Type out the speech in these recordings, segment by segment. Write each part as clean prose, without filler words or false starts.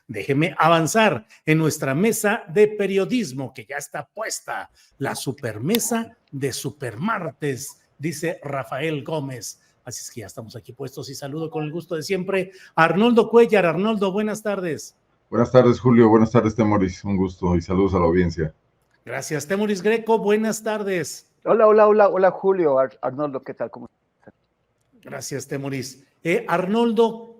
déjeme avanzar en nuestra mesa de periodismo que ya está puesta, la supermesa de Supermartes, dice Rafael Gómez. Así es que ya estamos aquí puestos y saludo con el gusto de siempre a Arnoldo Cuellar. Arnoldo, buenas tardes. Buenas tardes, Julio. Buenas tardes, Temoris. Un gusto y saludos a la audiencia. Gracias, Temoris Greco. Buenas tardes. Hola, Julio. Arnoldo, ¿qué tal? ¿Cómo estás? Gracias, Temoris. Arnoldo,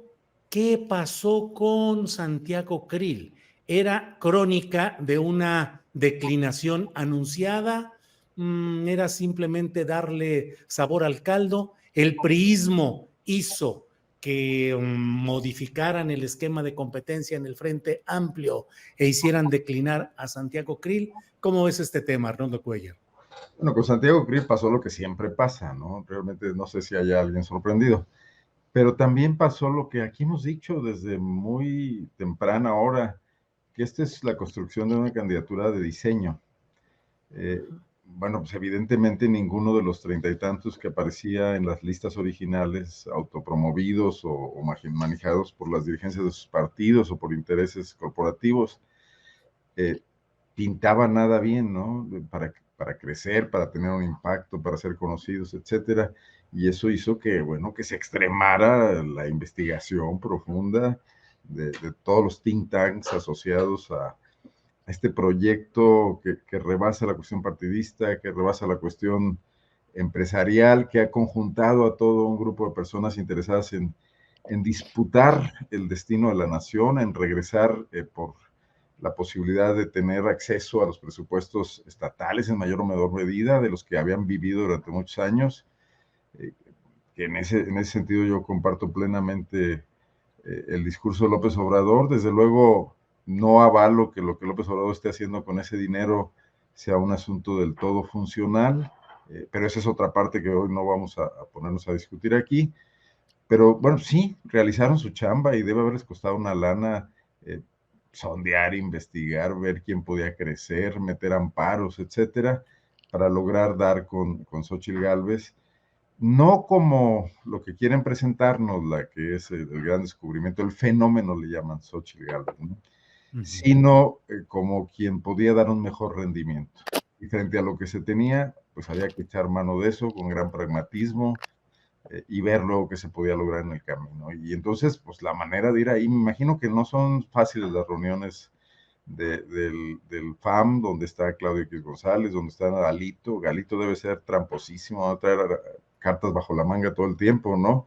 ¿qué pasó con Santiago Krill? ¿Era crónica de una declinación anunciada? ¿Era simplemente darle sabor al caldo? ¿El priismo hizo que modificaran el esquema de competencia en el Frente Amplio e hicieran declinar a Santiago Krill? ¿Cómo ves este tema, Arnoldo Cuellar? Bueno, con Santiago Krill pasó lo que siempre pasa, ¿no? Realmente no sé si haya alguien sorprendido, pero también pasó lo que aquí hemos dicho desde muy temprana hora, que esta es la construcción de una candidatura de diseño. Bueno, pues evidentemente ninguno de los 30 y tantos que aparecía en las listas originales, autopromovidos o manejados por las dirigencias de sus partidos o por intereses corporativos, pintaba nada bien, ¿no? Para crecer, para tener un impacto, para ser conocidos, etcétera. Y eso hizo que, bueno, que se extremara la investigación profunda de todos los think tanks asociados a este proyecto que rebasa la cuestión partidista, que rebasa la cuestión empresarial, que ha conjuntado a todo un grupo de personas interesadas en disputar el destino de la nación, en regresar por la posibilidad de tener acceso a los presupuestos estatales en mayor o menor medida de los que habían vivido durante muchos años, que en ese sentido yo comparto plenamente el discurso de López Obrador. Desde luego no avalo que lo que López Obrador esté haciendo con ese dinero sea un asunto del todo funcional, pero esa es otra parte que hoy no vamos a ponernos a discutir aquí. Pero bueno, sí, realizaron su chamba y debe haberles costado una lana sondear, investigar, ver quién podía crecer, meter amparos, etcétera, para lograr dar con Xóchitl Gálvez, no como lo que quieren presentarnos, la que es el gran descubrimiento, el fenómeno le llaman Xóchitl Gálvez, ¿no? Sino como quien podía dar un mejor rendimiento. Y frente a lo que se tenía, pues había que echar mano de eso con gran pragmatismo, y ver luego qué se podía lograr en el camino. Y entonces, pues la manera de ir ahí, me imagino que no son fáciles las reuniones del FAM, donde está Claudio X González, donde está Galito. Galito debe ser tramposísimo, va a traer cartas bajo la manga todo el tiempo, ¿no?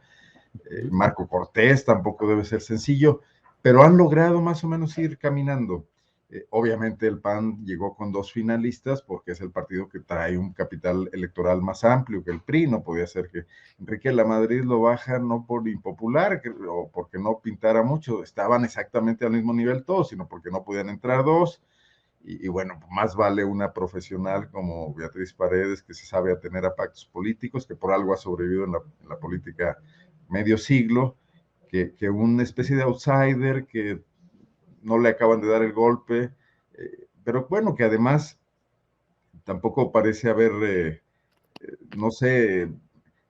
Marco Cortés tampoco debe ser sencillo, pero han logrado más o menos ir caminando. Obviamente el PAN llegó con 2 finalistas porque es el partido que trae un capital electoral más amplio que el PRI. No podía ser que Enrique Lamadrid lo baja no por impopular o porque no pintara mucho, estaban exactamente al mismo nivel todos, sino porque no podían entrar 2. Y bueno, más vale una profesional como Beatriz Paredes, que se sabe atener a pactos políticos, que por algo ha sobrevivido en la política medio siglo, que una especie de outsider que no le acaban de dar el golpe, pero bueno, que además tampoco parece haber, no sé,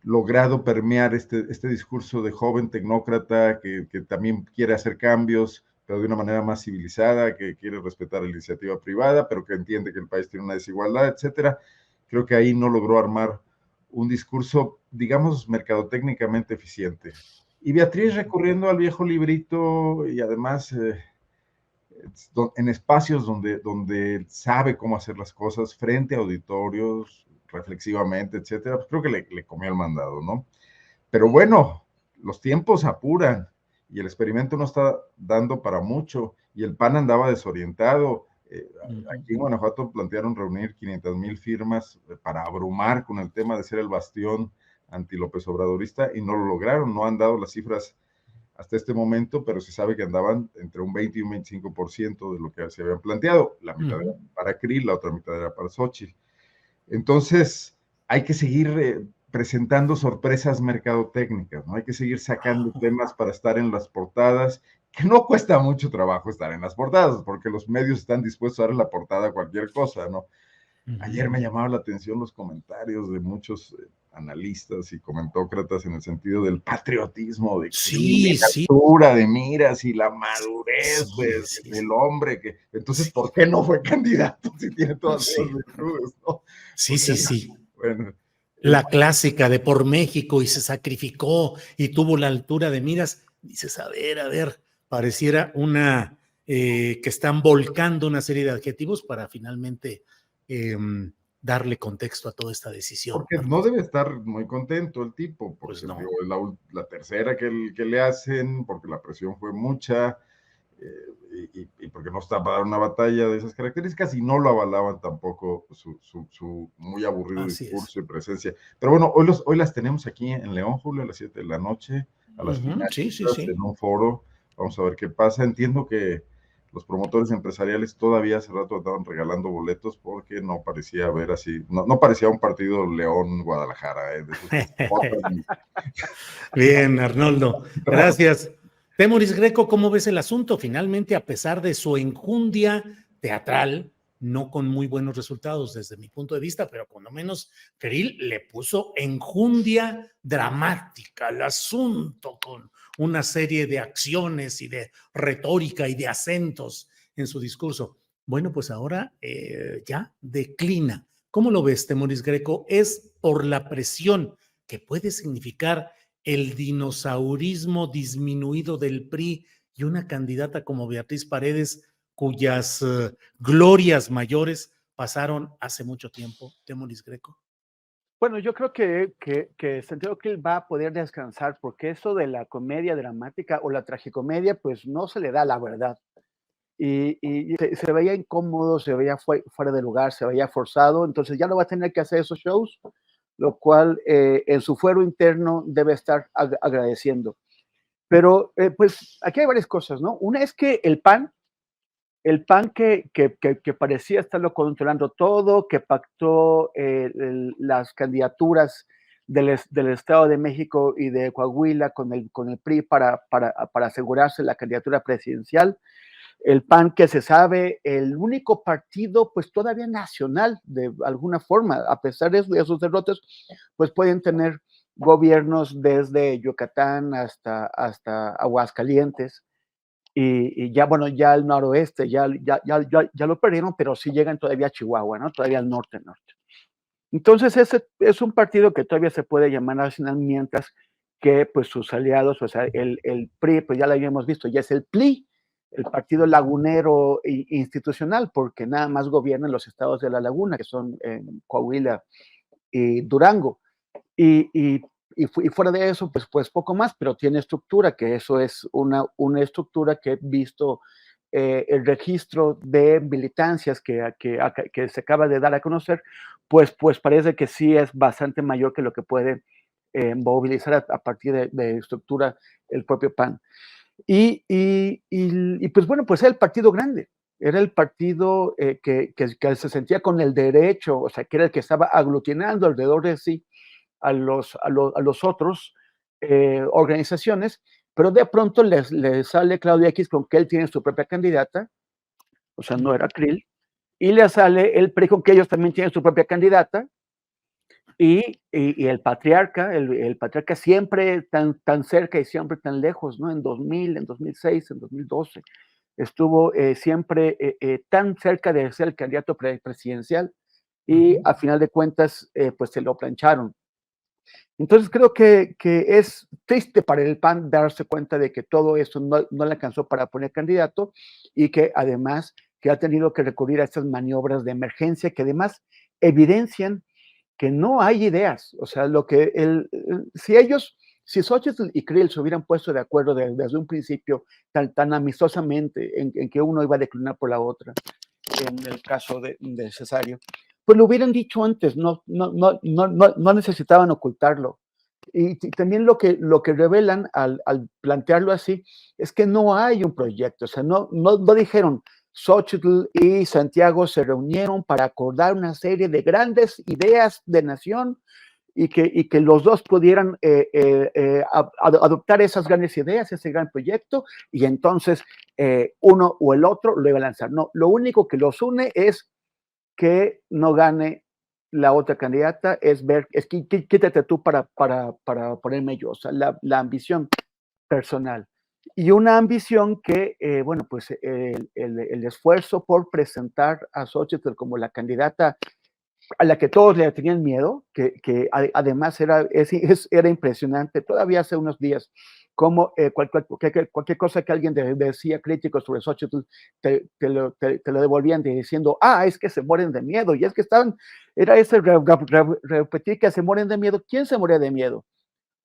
logrado permear este discurso de joven tecnócrata que también quiere hacer cambios, pero de una manera más civilizada, que quiere respetar la iniciativa privada, pero que entiende que el país tiene una desigualdad, etcétera. Creo que ahí no logró armar un discurso, digamos, mercadotécnicamente eficiente. Y Beatriz recurriendo al viejo librito y además en espacios donde sabe cómo hacer las cosas, frente a auditorios, reflexivamente, etcétera, pues creo que le comió el mandado, ¿no? Pero bueno, los tiempos apuran y el experimento no está dando para mucho y el PAN andaba desorientado. Aquí en Guanajuato plantearon reunir 500,000 firmas para abrumar con el tema de ser el bastión anti-López Obradorista y no lo lograron. No han dado las cifras hasta este momento, pero se sabe que andaban entre un 20 y un 25% de lo que se habían planteado. La mitad era para Krill, la otra mitad era para Xóchitl. Entonces, hay que seguir presentando sorpresas mercadotécnicas, ¿no? Hay que seguir sacando temas para estar en las portadas, que no cuesta mucho trabajo estar en las portadas, porque los medios están dispuestos a dar en la portada cualquier cosa, ¿no? Ayer me llamaba la atención los comentarios de muchos analistas y comentócratas en el sentido del patriotismo, de Sí, la sí, altura de miras y la madurez sí, sí, del sí, hombre, que entonces, sí, ¿por qué no fue candidato si tiene todas sí, esas virtudes, no? sí, ¿Por qué sí, no? sí. Bueno, La clásica de por México y se sacrificó y tuvo la altura de miras. Dices, a ver, pareciera que están volcando una serie de adjetivos para finalmente eh, darle contexto a toda esta decisión, porque no Arnoldo. debe estar muy contento el tipo, Pues porque digo, no. es la tercera que le hacen, porque la presión fue mucha, y porque no está para dar una batalla de esas características, y no lo avalaban tampoco su muy aburrido Así es. discurso y presencia. Pero bueno, hoy las tenemos aquí en León, Julio, a las 7 de la noche, a las Ujú, sí, sí, finalistas, sí. en un foro. Vamos a ver qué pasa. Entiendo que los promotores empresariales todavía hace rato estaban regalando boletos porque no parecía haber así, no parecía un partido León-Guadalajara, de esos que se votan. Bien, Arnoldo. Gracias. Temoris Greco, ¿cómo ves el asunto? Finalmente, a pesar de su enjundia teatral, no con muy buenos resultados desde mi punto de vista, pero por lo menos Krill le puso enjundia dramática al asunto con una serie de acciones y de retórica y de acentos en su discurso. Bueno, pues ahora ya declina. ¿Cómo lo ves, Temoris Greco? ¿Es por la presión que puede significar el dinosaurismo disminuido del PRI y una candidata como Beatriz Paredes, cuyas glorias mayores pasaron hace mucho tiempo, Temoris Greco? Bueno, yo creo que Santiago Krill va a poder descansar porque eso de la comedia dramática o la tragicomedia, pues no se le da la verdad. Y se veía incómodo, se veía fuera de lugar, se veía forzado, entonces ya no va a tener que hacer esos shows, lo cual en su fuero interno debe estar agradeciendo. Pero pues aquí hay varias cosas, ¿no? Una es que el PAN que parecía estarlo controlando todo, que pactó las candidaturas del Estado de México y de Coahuila con el PRI para asegurarse la candidatura presidencial. El PAN que se sabe, el único partido pues todavía nacional de alguna forma, a pesar de sus derrotas, pues pueden tener gobiernos desde Yucatán hasta Aguascalientes y ya, bueno, ya el noroeste ya lo perdieron, pero sí llegan todavía a Chihuahua, ¿no? Todavía al norte. Entonces, ese es un partido que todavía se puede llamar nacional, mientras que pues sus aliados, o sea, el PRI, pues ya lo habíamos visto, ya es el PLI, el partido lagunero institucional, porque nada más gobiernan los estados de la laguna, que son Coahuila y Durango. Y, y, y fuera de eso, pues poco más, pero tiene estructura, que eso es una estructura que he visto el registro de militancias que se acaba de dar a conocer, pues parece que sí es bastante mayor que lo que puede movilizar a partir de estructura el propio PAN. Pues bueno, pues era el partido grande, era el partido que se sentía con el derecho, o sea, que era el que estaba aglutinando alrededor de sí a los otros organizaciones, pero de pronto les sale Claudia X con que él tiene su propia candidata, o sea, no era Krill, y le sale el PRI con que ellos también tienen su propia candidata, y el patriarca, el patriarca siempre tan cerca y siempre tan lejos, ¿no? En 2000, en 2006, en 2012, estuvo siempre tan cerca de ser el candidato presidencial, y a final de cuentas, pues se lo plancharon. Entonces creo que es triste para el PAN darse cuenta de que todo eso no le alcanzó para poner candidato y que además que ha tenido que recurrir a estas maniobras de emergencia que además evidencian que no hay ideas. O sea, si Xochitl y Krill se hubieran puesto de acuerdo desde un principio tan amistosamente en que uno iba a declinar por la otra, en el caso de Cesario, pues lo hubieran dicho antes, no necesitaban ocultarlo. Y también lo que revelan al plantearlo así es que no hay un proyecto, o sea, no dijeron, Xochitl y Santiago se reunieron para acordar una serie de grandes ideas de nación y que los dos pudieran adoptar esas grandes ideas, ese gran proyecto, y entonces uno o el otro lo iba a lanzar. No, lo único que los une es que no gane la otra candidata es ver, quítate tú para ponerme yo, o sea, la ambición personal. Y una ambición que, bueno, pues el esfuerzo por presentar a Xochitl como la candidata a la que todos le tenían miedo, que además era impresionante, todavía hace unos días, como cualquier cosa que alguien decía crítico sobre Xochitl, te lo devolvían diciendo, es que se mueren de miedo, y es que era ese repetir que se mueren de miedo. ¿Quién se moría de miedo?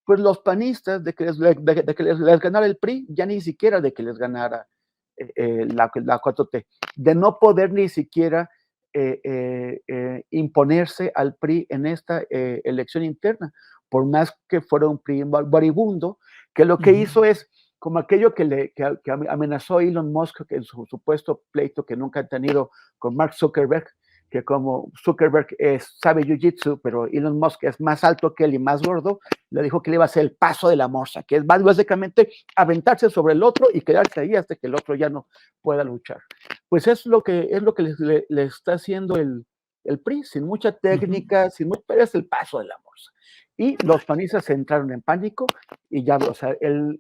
Pues los panistas de que les ganara el PRI, ya ni siquiera de que les ganara la 4T, de no poder ni siquiera imponerse al PRI en esta elección interna, por más que fuera un PRI maribundo, que lo que hizo es como aquello que amenazó Elon Musk en su supuesto pleito que nunca han tenido con Mark Zuckerberg, que como Zuckerberg sabe jiu-jitsu, pero Elon Musk es más alto que él y más gordo, le dijo que le iba a hacer el paso de la morsa, que es básicamente aventarse sobre el otro y quedarse ahí hasta que el otro ya no pueda luchar. Pues es lo que le está haciendo el PRI, sin mucha técnica, pero es el paso de la morsa. Y los panistas entraron en pánico y ya, o sea,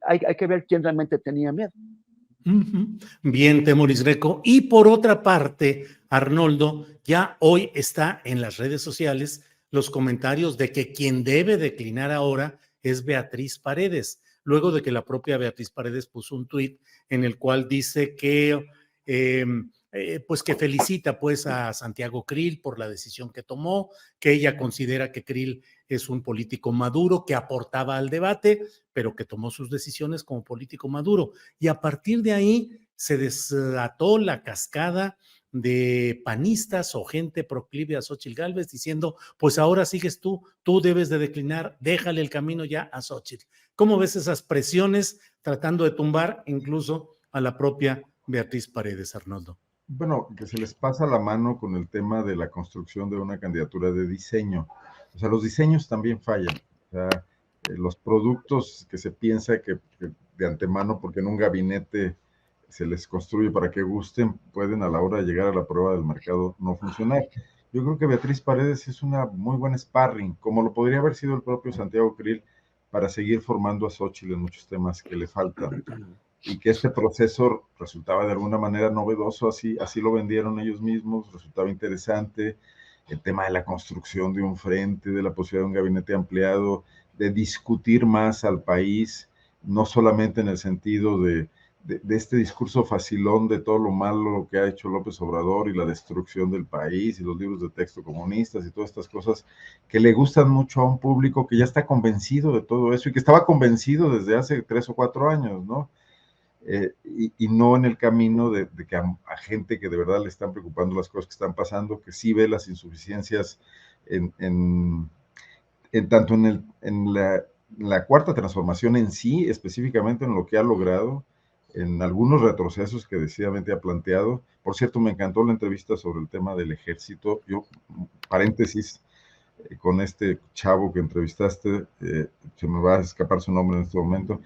hay que ver quién realmente tenía miedo. Bien, Temoris Greco. Y por otra parte, Arnoldo, ya hoy está en las redes sociales los comentarios de que quien debe declinar ahora es Beatriz Paredes, luego de que la propia Beatriz Paredes puso un tuit en el cual dice que pues que felicita pues a Santiago Krill por la decisión que tomó, que ella considera que Krill es un político maduro, que aportaba al debate, pero que tomó sus decisiones como político maduro. Y a partir de ahí se desató la cascada de panistas o gente proclive a Xóchitl Gálvez diciendo, pues ahora sigues tú debes de declinar, déjale el camino ya a Xóchitl. ¿Cómo ves esas presiones tratando de tumbar incluso a la propia Beatriz Paredes, Arnoldo? Bueno, que se les pasa la mano con el tema de la construcción de una candidatura de diseño. O sea, los diseños también fallan. O sea, los productos que se piensa que de antemano, porque en un gabinete se les construye para que gusten, pueden a la hora de llegar a la prueba del mercado no funcionar. Yo creo que Beatriz Paredes es una muy buena sparring, como lo podría haber sido el propio Santiago Krill, para seguir formando a Xóchitl en muchos temas que le faltan. Y que este proceso resultaba de alguna manera novedoso, así lo vendieron ellos mismos, resultaba interesante, el tema de la construcción de un frente, de la posibilidad de un gabinete ampliado, de discutir más al país, no solamente en el sentido de este discurso facilón de todo lo malo que ha hecho López Obrador y la destrucción del país y los libros de texto comunistas y todas estas cosas que le gustan mucho a un público que ya está convencido de todo eso y que estaba convencido desde hace 3 o 4 años, ¿no? Y no en el camino de que a gente que de verdad le están preocupando las cosas que están pasando, que sí ve las insuficiencias tanto en la cuarta transformación en sí, específicamente en lo que ha logrado, en algunos retrocesos que decididamente ha planteado. Por cierto, me encantó la entrevista sobre el tema del ejército. Yo, paréntesis, con este chavo que entrevistaste, se me va a escapar su nombre en este momento,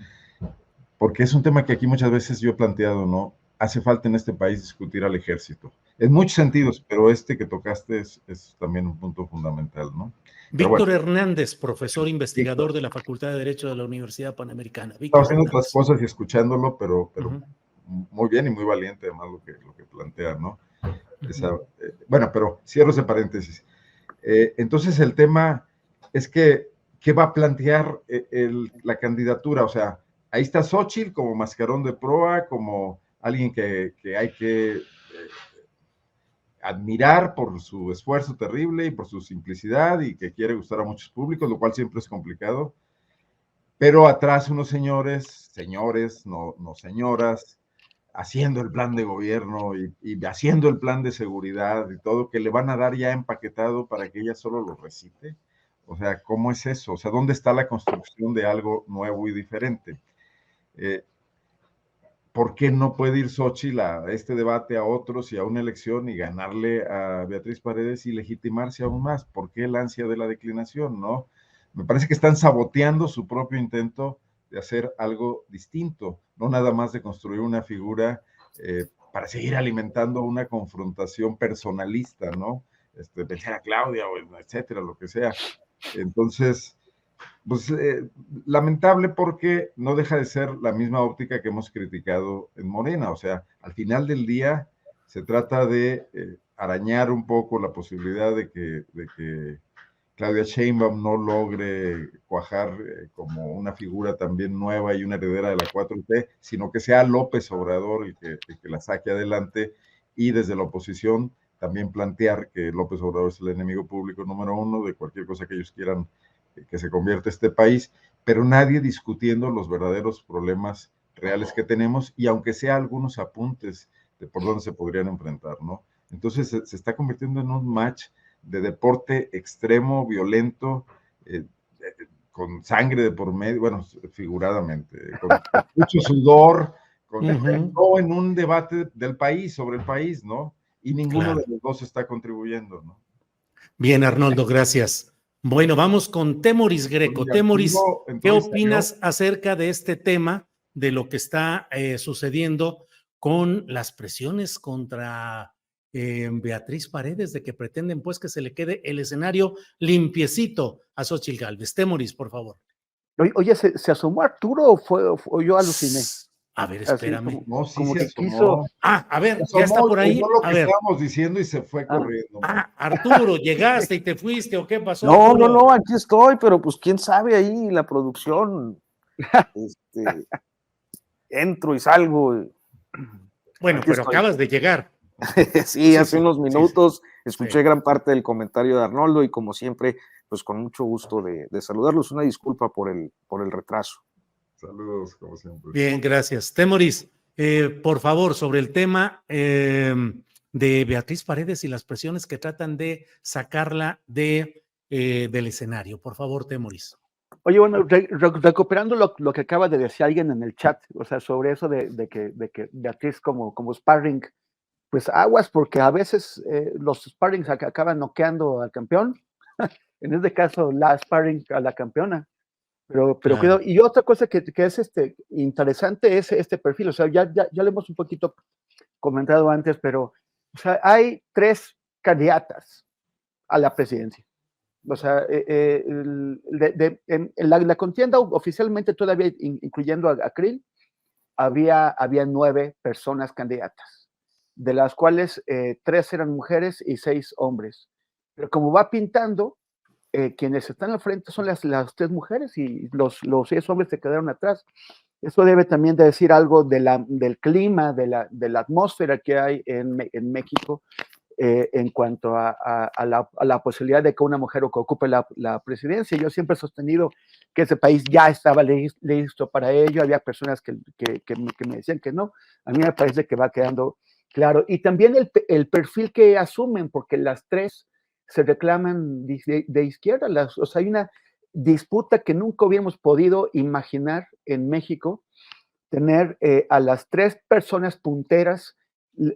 porque es un tema que aquí muchas veces yo he planteado, ¿no? Hace falta en este país discutir al ejército, en muchos sentidos, pero este que tocaste es también un punto fundamental, ¿no? Víctor bueno, Hernández, profesor investigador de la Facultad de Derecho de la Universidad Panamericana. Estaba haciendo otras cosas y escuchándolo, pero muy bien y muy valiente además lo que plantea, ¿no? Bueno, pero cierro ese paréntesis. Entonces el tema es que, ¿qué va a plantear la candidatura? O sea, ahí está Xóchitl como mascarón de proa, como alguien que hay que admirar por su esfuerzo terrible y por su simplicidad y que quiere gustar a muchos públicos, lo cual siempre es complicado. Pero atrás unos señores, no señoras, haciendo el plan de gobierno y haciendo el plan de seguridad y todo, que le van a dar ya empaquetado para que ella solo lo recite. O sea, ¿cómo es eso? O sea, ¿dónde está la construcción de algo nuevo y diferente? ¿Por qué no puede ir Xóchitl a este debate, a otros y a una elección y ganarle a Beatriz Paredes y legitimarse aún más? ¿Por qué el ansia de la declinación, no? Me parece que están saboteando su propio intento de hacer algo distinto, no nada más de construir una figura para seguir alimentando una confrontación personalista, ¿no? vencer a Claudia, o etcétera, lo que sea. Entonces, pues lamentable, porque no deja de ser la misma óptica que hemos criticado en Morena. O sea, al final del día se trata de arañar un poco la posibilidad de que Claudia Sheinbaum no logre cuajar como una figura también nueva y una heredera de la 4T, sino que sea López Obrador el que la saque adelante, y desde la oposición también plantear que López Obrador es el enemigo público número uno de cualquier cosa que ellos quieran que se convierta este país, pero nadie discutiendo los verdaderos problemas reales que tenemos, y aunque sea algunos apuntes de por dónde se podrían enfrentar, ¿no? Entonces se está convirtiendo en un match de deporte extremo, violento, con sangre de por medio, bueno, figuradamente, con mucho sudor, no en un debate del país, sobre el país, ¿no? Y ninguno de los dos está contribuyendo, ¿no? Bien, Arnoldo, gracias. Bueno, vamos con Temoris Greco. Temoris, ¿qué opinas acerca de este tema, de lo que está sucediendo con las presiones contra Beatriz Paredes, de que pretenden pues que se le quede el escenario limpiecito a Xóchitl Gálvez? Temoris, por favor. Oye, ¿se asomó Arturo o yo aluciné? A ver, espérame. No, sí como se que asomó. quiso. A ver, ya está por ahí. Lo a que ver. estábamos diciendo y se fue corriendo. Arturo, ¿llegaste y te fuiste o qué pasó? No, Arturo? no, aquí estoy, pero pues quién sabe ahí la producción. Entro y salgo. Bueno, pero acabas de llegar. Sí, hace unos minutos escuché sí. gran parte del comentario de Arnoldo, y como siempre, pues con mucho gusto de saludarlos. Una disculpa por el retraso. Saludos, como siempre. Bien, gracias. Temoris, por favor, sobre el tema de Beatriz Paredes y las presiones que tratan de sacarla del escenario. Por favor, Temoris. Oye, bueno, recuperando lo que acaba de decir alguien en el chat, o sea, sobre eso de que Beatriz como sparring, pues aguas, porque a veces los sparrings acaban noqueando al campeón, en este caso la sparring a la campeona, pero cuidado. Y otra cosa que es interesante es este perfil, o sea, ya lo hemos un poquito comentado antes, pero o sea, hay 3 candidatas a la presidencia. O sea, en la contienda oficialmente, todavía incluyendo a Krill, había 9 personas candidatas, de las cuales 3 eran mujeres y 6 hombres. Pero como va pintando, quienes están al frente son las 3 mujeres, y los 6 hombres se quedaron atrás. Eso debe también de decir algo del clima, de la atmósfera que hay en México, en cuanto a la posibilidad de que una mujer ocupe la presidencia. Yo siempre he sostenido que ese país ya estaba listo para ello. Había personas que me decían que no. A mí me parece que va quedando claro. Y también el perfil que asumen, porque las 3 se reclaman de izquierda. O sea, hay una disputa que nunca hubiéramos podido imaginar en México, tener a las 3 personas punteras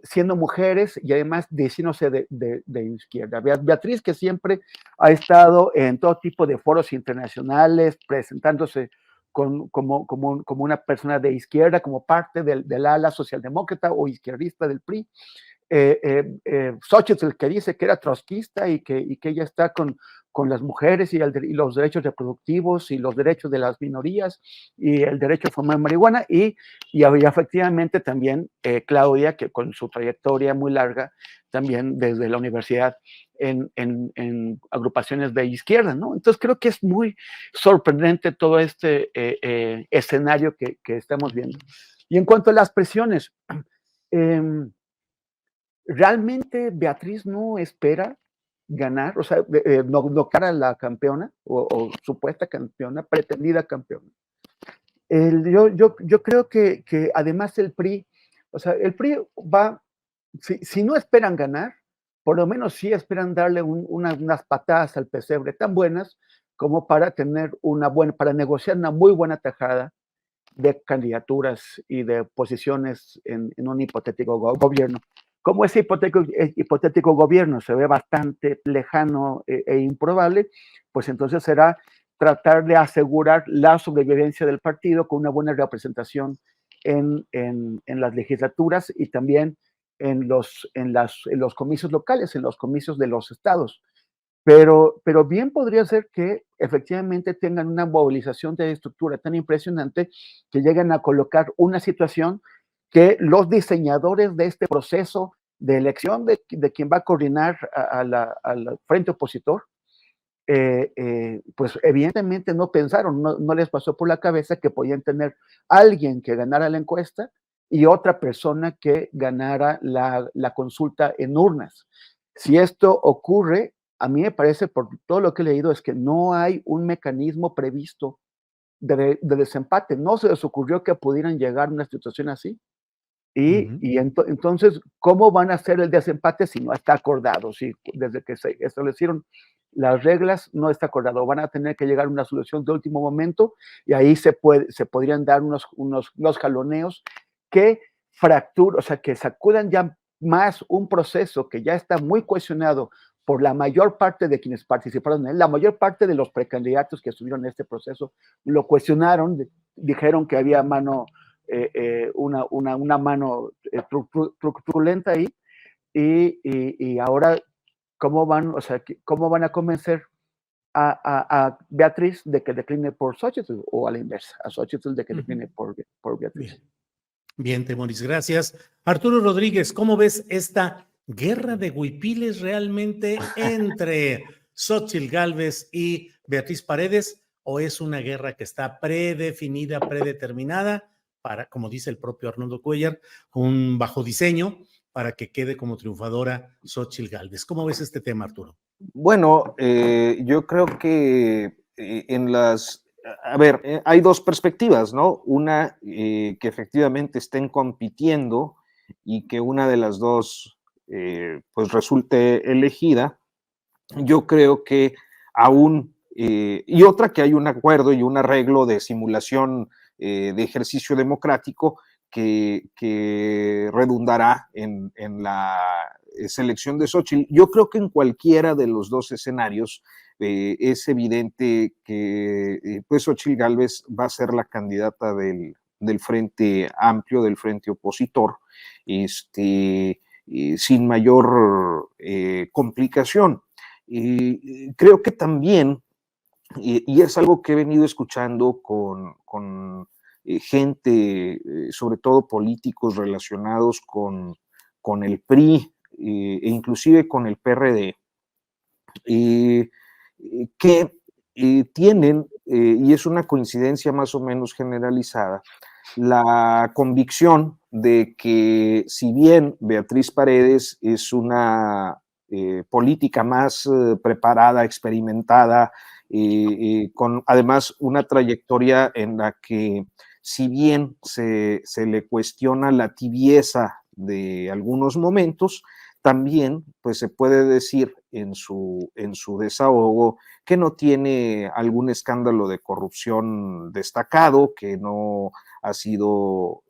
siendo mujeres y además diciéndose de izquierda. Beatriz, que siempre ha estado en todo tipo de foros internacionales, presentándose como una persona de izquierda, como parte del ala socialdemócrata o izquierdista del PRI. Xóchitl, que dice que era trotskista y que ella está con las mujeres y los derechos reproductivos y los derechos de las minorías y el derecho a fumar marihuana, y efectivamente también Claudia, que con su trayectoria muy larga, también desde la universidad en agrupaciones de izquierda, ¿no? Entonces creo que es muy sorprendente todo este escenario que estamos viendo. Y en cuanto a las presiones, realmente Beatriz no espera ganar, o sea, no cara a la campeona o supuesta campeona, pretendida campeona. Yo creo que además el PRI, o sea, el PRI va, si no esperan ganar, por lo menos sí esperan darle unas patadas al pesebre tan buenas como para tener para negociar una muy buena tajada de candidaturas y de posiciones en un hipotético gobierno. Como ese hipotético gobierno se ve bastante lejano e improbable, pues entonces será tratar de asegurar la sobrevivencia del partido con una buena representación en las legislaturas, y también en los comicios locales, en los comicios de los estados. Pero bien podría ser que efectivamente tengan una movilización de estructura tan impresionante que lleguen a colocar una situación que los diseñadores de este proceso de elección de quien va a coordinar al frente opositor, pues evidentemente no pensaron, no les pasó por la cabeza que podían tener alguien que ganara la encuesta y otra persona que ganara la consulta en urnas. Si esto ocurre, a mí me parece, por todo lo que he leído, es que no hay un mecanismo previsto de desempate. No se les ocurrió que pudieran llegar a una situación así. Entonces, ¿cómo van a hacer el desempate si no está acordado? Si desde que se establecieron las reglas no está acordado, van a tener que llegar a una solución de último momento y ahí se podrían dar unos jaloneos que fracturan, o sea, que sacudan ya más un proceso que ya está muy cuestionado por la mayor parte de quienes participaron en él. La mayor parte de los precandidatos que estuvieron en este proceso lo cuestionaron, dijeron que había una mano truculenta ahí, y ahora, ¿cómo van a convencer a Beatriz de que decline por Xochitl, o a la inversa, a Xochitl de que decline por Beatriz? Bien, Temoris, gracias. Arturo Rodríguez, ¿cómo ves esta guerra de huipiles realmente entre Xóchitl Gálvez y Beatriz Paredes? ¿O es una guerra que está predefinida, predeterminada para, como dice el propio Arnoldo Cuellar, un bajo diseño para que quede como triunfadora Xóchitl Gálvez? ¿Cómo ves este tema, Arturo? Bueno, yo creo que hay dos perspectivas, ¿no? Una, que efectivamente estén compitiendo y que una de las dos, pues resulte elegida. Yo creo que aún, y otra, que hay un acuerdo y un arreglo de simulación de ejercicio democrático que redundará en la selección de Xóchitl. Yo creo que en cualquiera de los dos escenarios es evidente que pues Xóchitl Gálvez va a ser la candidata del Frente Amplio, del Frente Opositor, sin mayor complicación. Creo que también, y es algo que he venido escuchando con gente, sobre todo políticos relacionados con el PRI e inclusive con el PRD, que tienen, y es una coincidencia más o menos generalizada, la convicción de que si bien Beatriz Paredes es una política más preparada, experimentada, con además una trayectoria en la que, si bien se le cuestiona la tibieza de algunos momentos, también pues se puede decir en su desahogo que no tiene algún escándalo de corrupción destacado, que no ha sido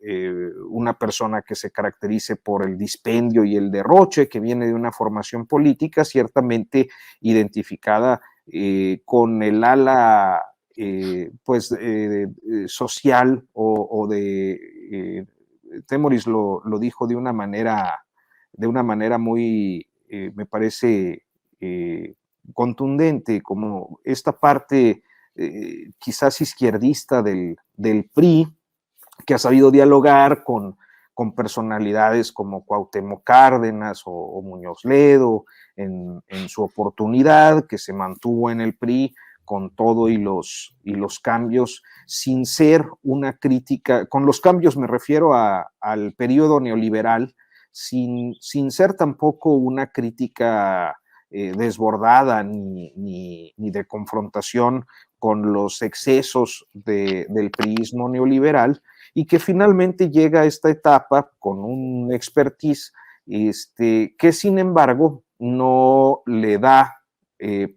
una persona que se caracterice por el dispendio y el derroche, que viene de una formación política ciertamente identificada con el ala social o de Temoris lo dijo de una manera muy, me parece, contundente, como esta parte quizás izquierdista del PRI, que ha sabido dialogar con personalidades como Cuauhtémoc Cárdenas o Muñoz Ledo en su oportunidad, que se mantuvo en el PRI con todo y los cambios, sin ser una crítica, con los cambios me refiero al periodo neoliberal, sin ser tampoco una crítica desbordada ni de confrontación con los excesos del priismo neoliberal, y que finalmente llega a esta etapa con un expertise que sin embargo no le da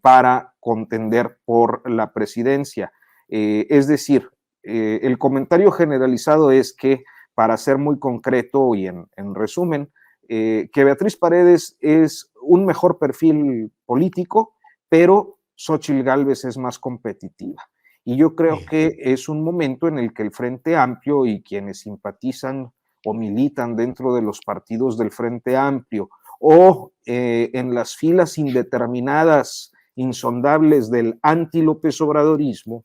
para contender por la presidencia. Es decir, el comentario generalizado es que, para ser muy concreto y en resumen, que Beatriz Paredes es un mejor perfil político, pero Xóchitl Gálvez es más competitiva. Y yo creo que es un momento en el que el Frente Amplio y quienes simpatizan o militan dentro de los partidos del Frente Amplio, o en las filas indeterminadas, insondables del anti-López Obradorismo,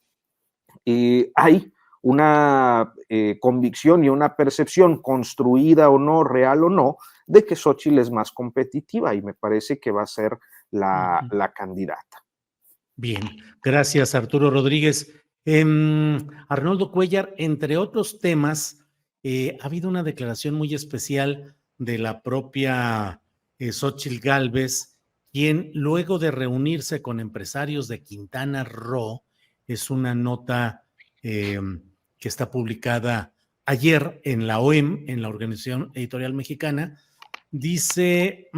hay una convicción y una percepción, construida o no, real o no, de que Xóchitl es más competitiva, y me parece que va a ser la candidata. Bien, gracias Arturo Rodríguez. Arnoldo Cuéllar, entre otros temas, ha habido una declaración muy especial de la propia Xóchitl Gálvez, quien luego de reunirse con empresarios de Quintana Roo, es una nota que está publicada ayer en la OEM, en la Organización Editorial Mexicana, dice,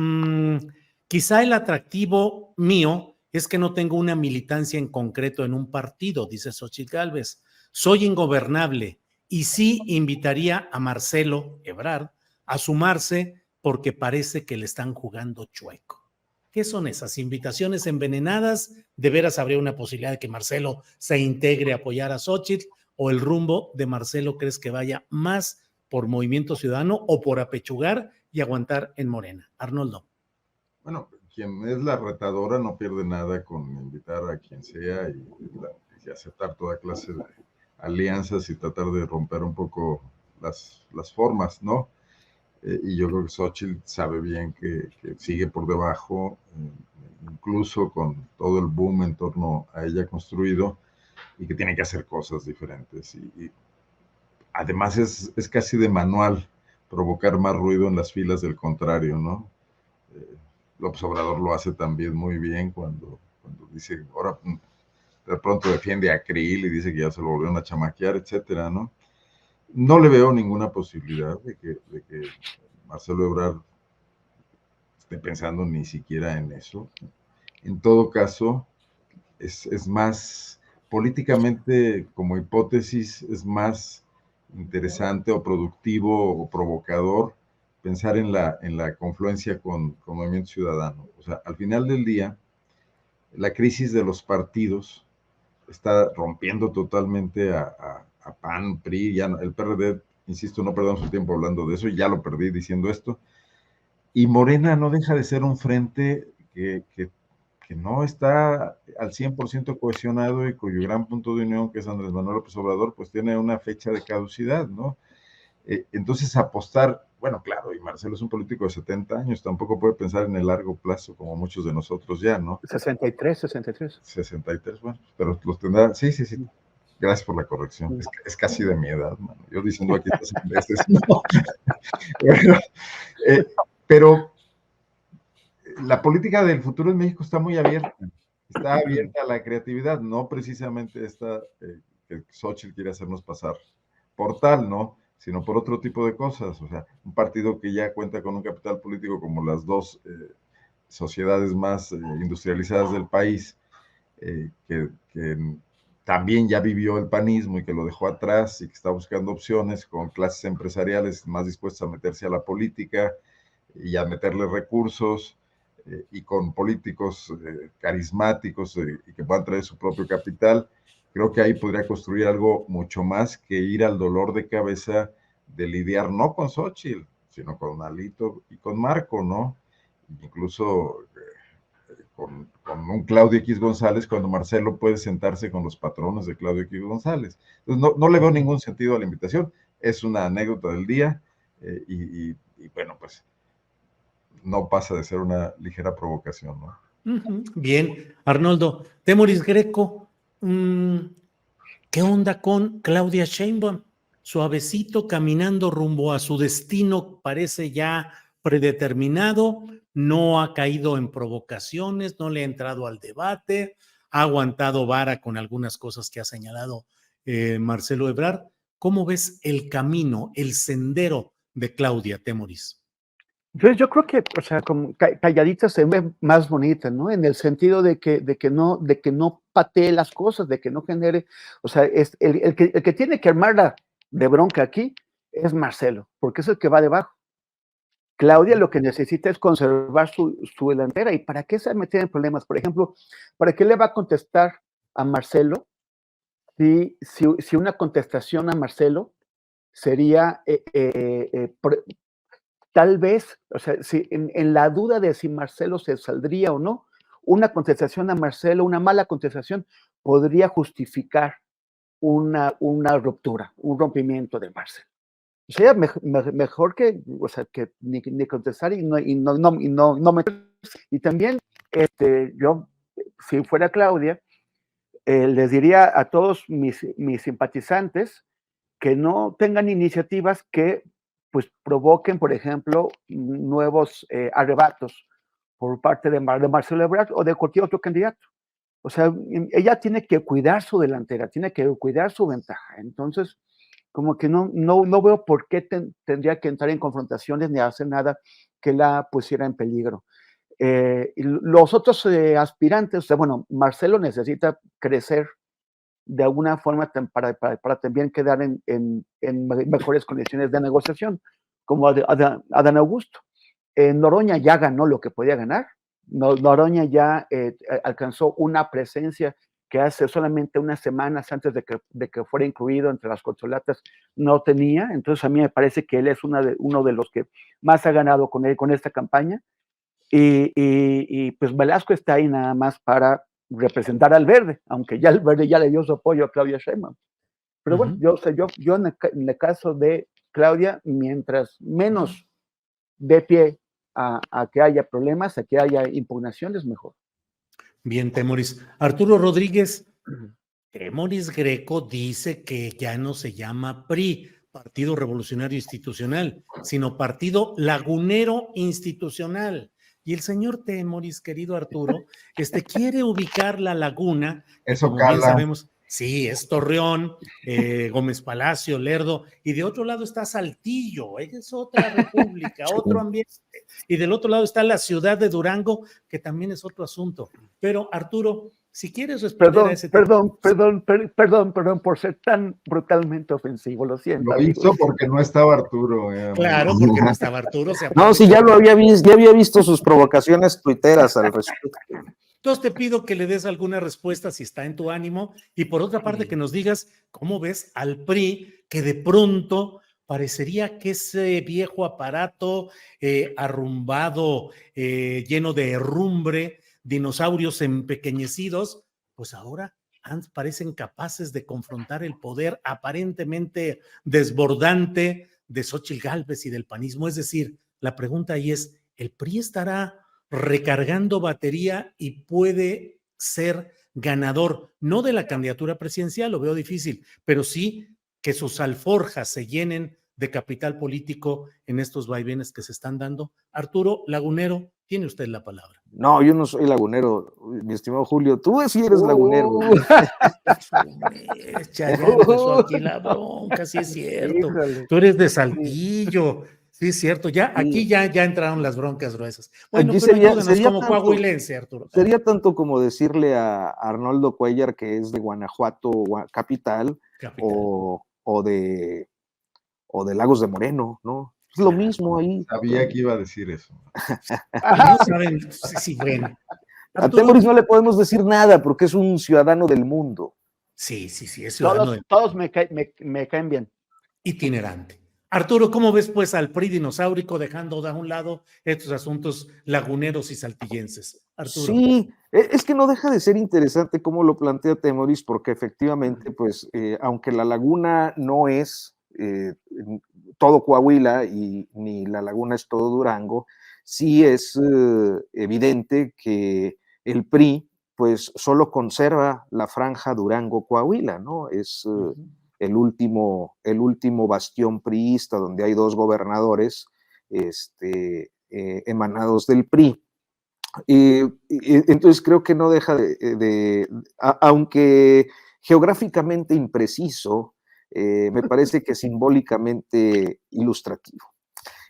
quizá el atractivo mío es que no tengo una militancia en concreto en un partido, dice Xóchitl Gálvez. Soy ingobernable y sí invitaría a Marcelo Ebrard a sumarse porque parece que le están jugando chueco. ¿Qué son esas invitaciones envenenadas? ¿De veras habría una posibilidad de que Marcelo se integre a apoyar a Xóchitl? ¿O el rumbo de Marcelo crees que vaya más por Movimiento Ciudadano o por apechugar y aguantar en Morena? Arnoldo. Bueno, quien es la retadora no pierde nada con invitar a quien sea y aceptar toda clase de alianzas y tratar de romper un poco las formas, ¿no? Y yo creo que Xóchitl sabe bien que sigue por debajo, incluso con todo el boom en torno a ella construido, y que tiene que hacer cosas diferentes. Y además es casi de manual provocar más ruido en las filas del contrario, ¿no? López Obrador lo hace también muy bien cuando dice, ahora de pronto defiende a Krill y dice que ya se lo volvieron a chamaquear, etcétera, ¿no? No le veo ninguna posibilidad de que Marcelo Ebrard esté pensando ni siquiera en eso. En todo caso, es más, políticamente como hipótesis, es más interesante o productivo o provocador pensar en la confluencia con Movimiento Ciudadano. O sea, al final del día, la crisis de los partidos está rompiendo totalmente a PAN, PRI, ya el PRD, insisto, no perdamos el tiempo hablando de eso, y ya lo perdí diciendo esto, y Morena no deja de ser un frente que no está al 100% cohesionado y cuyo gran punto de unión, que es Andrés Manuel López Obrador, pues tiene una fecha de caducidad, ¿no? Entonces apostar, bueno, claro, y Marcelo es un político de 70 años, tampoco puede pensar en el largo plazo como muchos de nosotros ya, ¿no? 63. 63, bueno, pero los tendrá, sí. Gracias por la corrección. Es casi de mi edad, mano. Yo diciendo aquí no. Bueno, pero la política del futuro en México está muy abierta. Está abierta a la creatividad, no precisamente esta que Xóchitl quiere hacernos pasar por tal, ¿no? Sino por otro tipo de cosas. O sea, un partido que ya cuenta con un capital político como las dos sociedades más industrializadas del país, que también ya vivió el panismo y que lo dejó atrás y que está buscando opciones con clases empresariales más dispuestas a meterse a la política y a meterle recursos, y con políticos carismáticos y que puedan traer su propio capital. Creo que ahí podría construir algo mucho más que ir al dolor de cabeza de lidiar no con Xóchitl, sino con Alito y con Marco, ¿no? Incluso con un Claudio X González, cuando Marcelo puede sentarse con los patrones de Claudio X González. Entonces, no le veo ningún sentido a la invitación. Es una anécdota del día y bueno, pues no pasa de ser una ligera provocación, ¿no? Bien, Arnoldo. Temoris Greco, ¿qué onda con Claudia Sheinbaum? Suavecito, caminando rumbo a su destino, parece ya predeterminado, no ha caído en provocaciones, no le ha entrado al debate, ha aguantado vara con algunas cosas que ha señalado Marcelo Ebrard. ¿Cómo ves el camino, el sendero de Claudia, Temoris? Yo creo que, o sea, como calladita se ve más bonita, ¿no? En el sentido de que no patee las cosas, de que no genere, o sea, es el que tiene que armarla de bronca aquí es Marcelo, porque es el que va debajo. Claudia lo que necesita es conservar su delantera. ¿Y para qué se va a meter en problemas? Por ejemplo, ¿para qué le va a contestar a Marcelo si una contestación a Marcelo sería tal vez, o sea, si en la duda de si Marcelo se saldría o no, una contestación a Marcelo, una mala contestación, podría justificar una ruptura, un rompimiento de Marcelo. Sería mejor que, o sea, que ni contestar no meterse. Y también, yo, si fuera Claudia, les diría a todos mis simpatizantes que no tengan iniciativas que pues provoquen, por ejemplo, nuevos arrebatos por parte de Marcelo Ebrard o de cualquier otro candidato. O sea, ella tiene que cuidar su delantera, tiene que cuidar su ventaja. Entonces, como que no veo por qué tendría que entrar en confrontaciones ni hacer nada que la pusiera en peligro. Y los otros aspirantes, o sea, bueno, Marcelo necesita crecer de alguna forma para también quedar en mejores condiciones de negociación, como Adán Augusto. Noroña ya ganó lo que podía ganar. Noroña ya alcanzó una presencia que hace solamente unas semanas antes de que fuera incluido entre las corcholatas no tenía. Entonces a mí me parece que él es uno de los que más ha ganado con esta campaña. Y pues Velasco está ahí nada más para representar al verde, aunque ya el verde ya le dio su apoyo a Claudia Sheinbaum. Pero bueno, yo en el caso de Claudia, mientras menos dé pie a que haya problemas, a que haya impugnaciones, mejor. Bien, Temoris. Arturo Rodríguez, Temoris Greco dice que ya no se llama PRI, Partido Revolucionario Institucional, sino Partido Lagunero Institucional. Y el señor Temoris, querido Arturo, quiere ubicar la laguna, que Eso como bien cala. sabemos, sí, es Torreón, Gómez Palacio, Lerdo, y de otro lado está Saltillo, es otra república, otro ambiente, y del otro lado está la ciudad de Durango, que también es otro asunto. Pero Arturo, si quieres responder a ese tema. Perdón por ser tan brutalmente ofensivo, lo siento. Lo hizo porque no estaba Arturo. Claro, porque no estaba Arturo. No, sí, ya había visto sus provocaciones tuiteras al respecto. Entonces te pido que le des alguna respuesta si está en tu ánimo y por otra parte que nos digas cómo ves al PRI que de pronto parecería que ese viejo aparato arrumbado, lleno de herrumbre, dinosaurios empequeñecidos, pues ahora parecen capaces de confrontar el poder aparentemente desbordante de Xóchitl Gálvez y del panismo. Es decir, la pregunta ahí es, ¿el PRI estará recargando batería y puede ser ganador, no de la candidatura presidencial, lo veo difícil, pero sí que sus alforjas se llenen de capital político en estos vaivenes que se están dando? Arturo Lagunero, tiene usted la palabra. No, yo no soy lagunero, mi estimado Julio, tú sí eres lagunero. Ya empezó aquí la bronca, sí es cierto. Híjole. Tú eres de Saltillo. Sí, es cierto, aquí ya entraron las broncas gruesas. Bueno, aquí pero ayúdanos como tanto, coahuilense, Arturo. Sería tanto como decirle a Arnoldo Cuellar que es de Guanajuato capital. O de Lagos de Moreno, ¿no? Es lo mismo ahí. Sabía que iba a decir eso. No saben, sí, bueno. A Temoris no le podemos decir nada porque es un ciudadano del mundo. Sí, es ciudadano del mundo. Todos me caen bien. Itinerante. Arturo, ¿cómo ves pues al PRI dinosaurico dejando de un lado estos asuntos laguneros y saltillenses? Arturo. Sí, es que no deja de ser interesante cómo lo plantea Temoris, porque efectivamente, pues, aunque la laguna no es todo Coahuila y ni la laguna es todo Durango, sí es evidente que el PRI, pues, solo conserva la franja Durango-Coahuila, ¿no? Es el último bastión priista donde hay dos gobernadores emanados del PRI. Entonces creo que no deja aunque geográficamente impreciso, me parece que simbólicamente ilustrativo.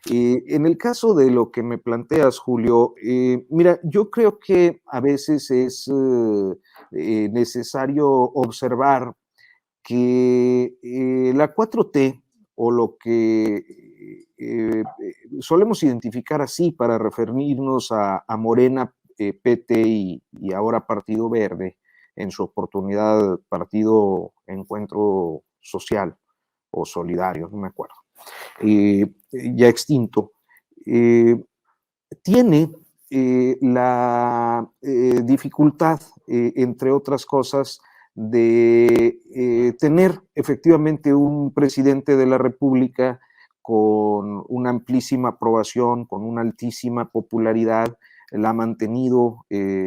En el caso de lo que me planteas, Julio, mira, yo creo que a veces es necesario observar que la 4T, o lo que solemos identificar así para referirnos a Morena, PT y ahora Partido Verde, en su oportunidad Partido Encuentro Social, o Solidario, no me acuerdo, ya extinto, tiene la dificultad, entre otras cosas, de tener efectivamente un presidente de la República con una amplísima aprobación, con una altísima popularidad. La ha mantenido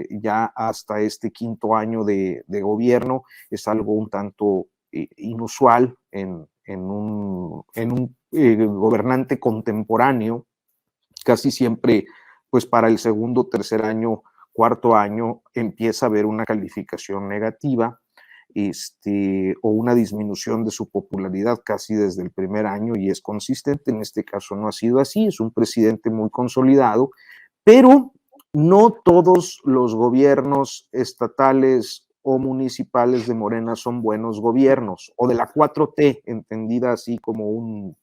ya hasta este quinto año de gobierno. Es algo un tanto inusual en un gobernante contemporáneo. Casi siempre, pues para el segundo, tercer año, cuarto año, empieza a haber una calificación negativa, o una disminución de su popularidad casi desde el primer año, y es consistente. En este caso no ha sido así, es un presidente muy consolidado, pero no todos los gobiernos estatales o municipales de Morena son buenos gobiernos, o de la 4T, entendida así como un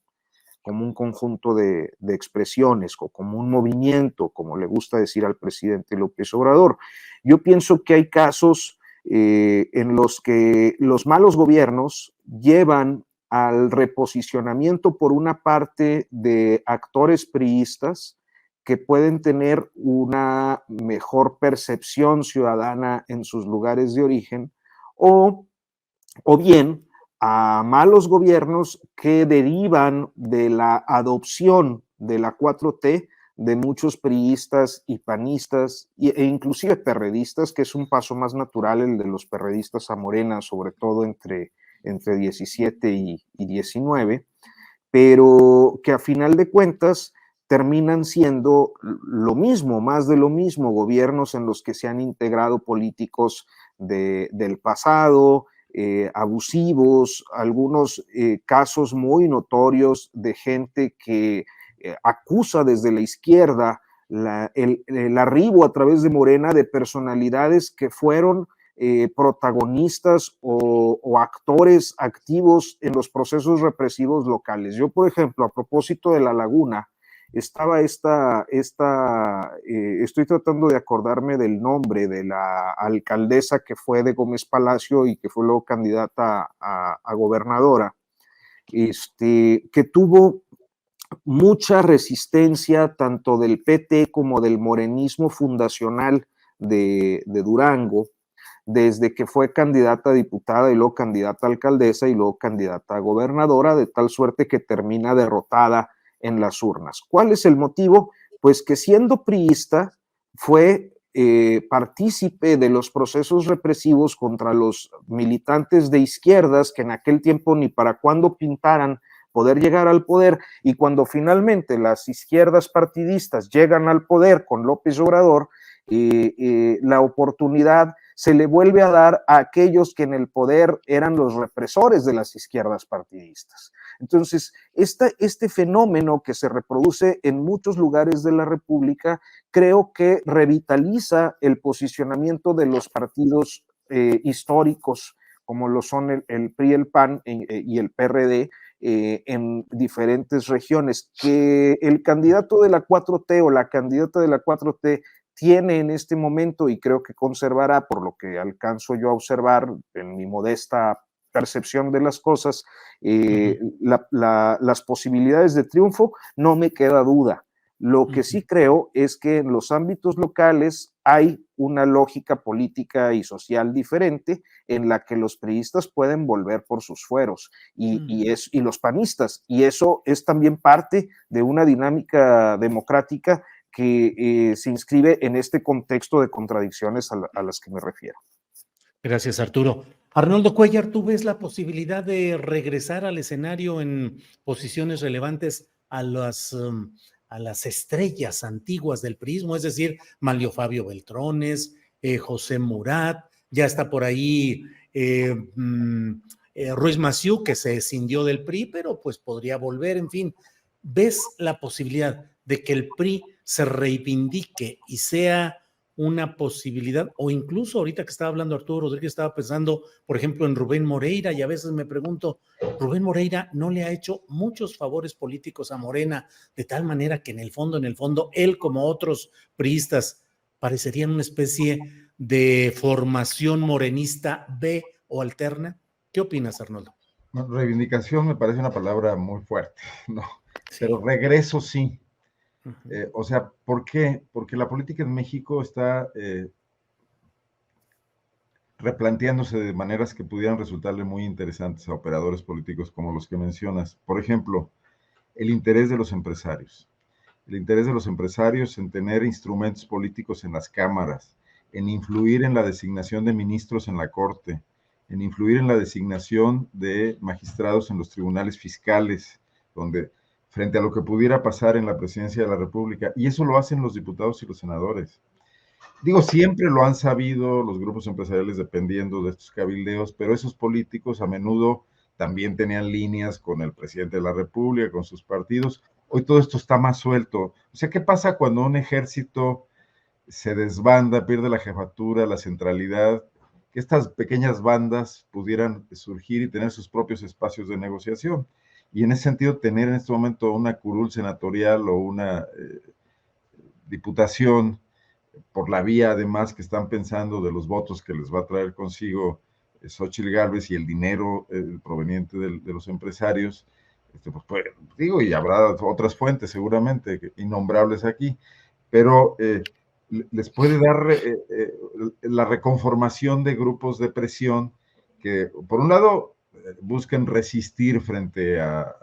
conjunto de expresiones, o como un movimiento, como le gusta decir al presidente López Obrador. Yo pienso que hay casos en los que los malos gobiernos llevan al reposicionamiento, por una parte, de actores priistas que pueden tener una mejor percepción ciudadana en sus lugares de origen, o bien a malos gobiernos que derivan de la adopción de la 4T de muchos priistas y panistas e inclusive perredistas, que es un paso más natural el de los perredistas a Morena, sobre todo entre 17 y 19, pero que a final de cuentas terminan siendo lo mismo, más de lo mismo, gobiernos en los que se han integrado políticos del pasado, abusivos, algunos casos muy notorios de gente que acusa desde la izquierda el arribo a través de Morena de personalidades que fueron protagonistas o actores activos en los procesos represivos locales. Yo, por ejemplo, a propósito de La Laguna, estaba estoy tratando de acordarme del nombre de la alcaldesa que fue de Gómez Palacio y que fue luego candidata a gobernadora, que tuvo mucha resistencia tanto del PT como del morenismo fundacional de Durango, desde que fue candidata a diputada y luego candidata a alcaldesa y luego candidata a gobernadora, de tal suerte que termina derrotada en las urnas. ¿Cuál es el motivo? Pues que siendo priista fue partícipe de los procesos represivos contra los militantes de izquierdas que en aquel tiempo ni para cuándo pintaran poder llegar al poder, y cuando finalmente las izquierdas partidistas llegan al poder con López Obrador, la oportunidad se le vuelve a dar a aquellos que en el poder eran los represores de las izquierdas partidistas. Entonces, este fenómeno que se reproduce en muchos lugares de la República, creo que revitaliza el posicionamiento de los partidos históricos, como lo son el PRI, el PAN y el PRD, en diferentes regiones. Que el candidato de la 4T o la candidata de la 4T tiene en este momento, y creo que conservará, por lo que alcanzo yo a observar en mi modesta percepción de las cosas, las posibilidades de triunfo, no me queda duda. Lo que sí creo es que en los ámbitos locales hay una lógica política y social diferente, en la que los priistas pueden volver por sus fueros y los panistas, y eso es también parte de una dinámica democrática que se inscribe en este contexto de contradicciones a las que me refiero. Gracias, Arturo. Arnoldo Cuéllar, ¿tú ves la posibilidad de regresar al escenario en posiciones relevantes a las estrellas antiguas del priismo? Es decir, Manlio Fabio Beltrones, José Murat, ya está por ahí Ruiz Massieu, que se escindió del PRI, pero pues podría volver, en fin. ¿Ves la posibilidad de que el PRI se reivindique y sea una posibilidad? O incluso ahorita que estaba hablando Arturo Rodríguez, estaba pensando, por ejemplo, en Rubén Moreira, y a veces me pregunto, Rubén Moreira no le ha hecho muchos favores políticos a Morena, de tal manera que en el fondo, él como otros priistas parecerían una especie de formación morenista B o alterna. ¿Qué opinas, Arnoldo? Reivindicación me parece una palabra muy fuerte, ¿no? Sí. Pero regreso sí. Ujú. O sea, ¿por qué? Porque la política en México está replanteándose de maneras que pudieran resultarle muy interesantes a operadores políticos como los que mencionas. Por ejemplo, el interés de los empresarios. El interés de los empresarios en tener instrumentos políticos en las cámaras, en influir en la designación de ministros en la Corte, en influir en la designación de magistrados en los tribunales fiscales, donde frente a lo que pudiera pasar en la presidencia de la República, y eso lo hacen los diputados y los senadores. Digo, siempre lo han sabido los grupos empresariales dependiendo de estos cabildeos, pero esos políticos a menudo también tenían líneas con el presidente de la República, con sus partidos. Hoy todo esto está más suelto. O sea, ¿qué pasa cuando un ejército se desbanda, pierde la jefatura, la centralidad? Que estas pequeñas bandas pudieran surgir y tener sus propios espacios de negociación. Y en ese sentido, tener en este momento una curul senatorial o una diputación por la vía además que están pensando de los votos que les va a traer consigo Xóchitl Gálvez y el dinero proveniente de los empresarios, pues, digo, y habrá otras fuentes seguramente innombrables aquí, pero les puede dar la reconformación de grupos de presión que, por un lado, busquen resistir frente a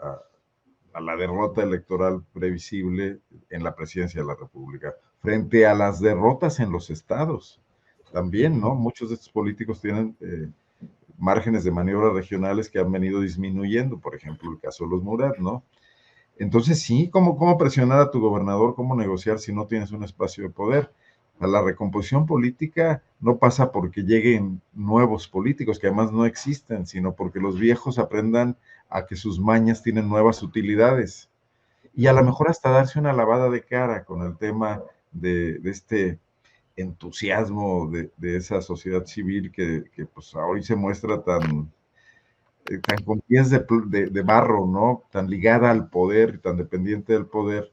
la derrota electoral previsible en la presidencia de la República, frente a las derrotas en los estados. También, ¿no? Muchos de estos políticos tienen márgenes de maniobra regionales que han venido disminuyendo, por ejemplo, el caso de los Murat, ¿no? Entonces, sí, ¿cómo presionar a tu gobernador? ¿Cómo negociar si no tienes un espacio de poder? La recomposición política no pasa porque lleguen nuevos políticos, que además no existen, sino porque los viejos aprendan a que sus mañas tienen nuevas utilidades. Y a lo mejor hasta darse una lavada de cara con el tema de este entusiasmo de esa sociedad civil que pues hoy se muestra tan con pies de barro, ¿no? Tan ligada al poder, tan dependiente del poder,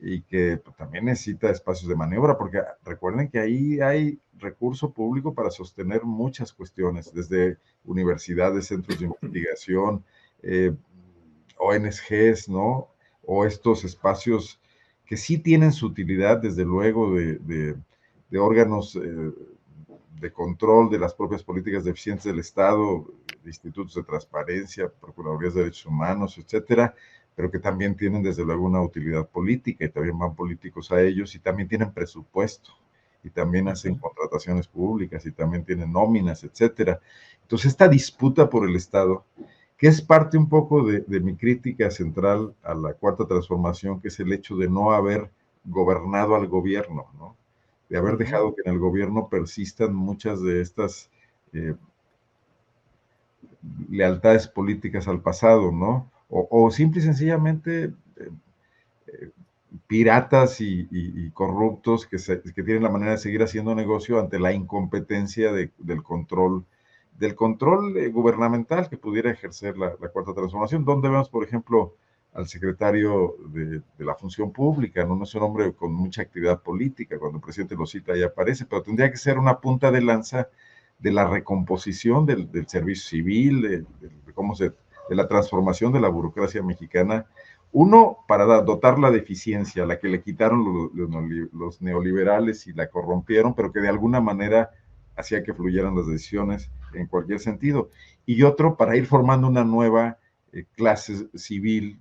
y que pues, también necesita espacios de maniobra, porque recuerden que ahí hay recurso público para sostener muchas cuestiones, desde universidades, centros de investigación, ONGs, ¿no? O estos espacios que sí tienen su utilidad, desde luego, de órganos de control de las propias políticas de eficiencia del Estado, de institutos de transparencia, procuradurías de derechos humanos, etcétera, pero que también tienen desde luego una utilidad política y también van políticos a ellos y también tienen presupuesto y también hacen contrataciones públicas y también tienen nóminas, etcétera. Entonces, esta disputa por el Estado, que es parte un poco de mi crítica central a la Cuarta Transformación, que es el hecho de no haber gobernado al gobierno, ¿no? De haber dejado que en el gobierno persistan muchas de estas lealtades políticas al pasado, ¿no? O simple y sencillamente piratas y corruptos que tienen la manera de seguir haciendo negocio ante la incompetencia del control gubernamental que pudiera ejercer la Cuarta Transformación, donde vemos, por ejemplo, al secretario de la Función Pública, ¿no? No es un hombre con mucha actividad política, cuando el presidente lo cita ahí aparece, pero tendría que ser una punta de lanza de la recomposición del servicio civil, de la transformación de la burocracia mexicana. Uno, para dotarla de eficiencia, la que le quitaron los neoliberales y la corrompieron, pero que de alguna manera hacía que fluyeran las decisiones en cualquier sentido. Y otro, para ir formando una nueva clase civil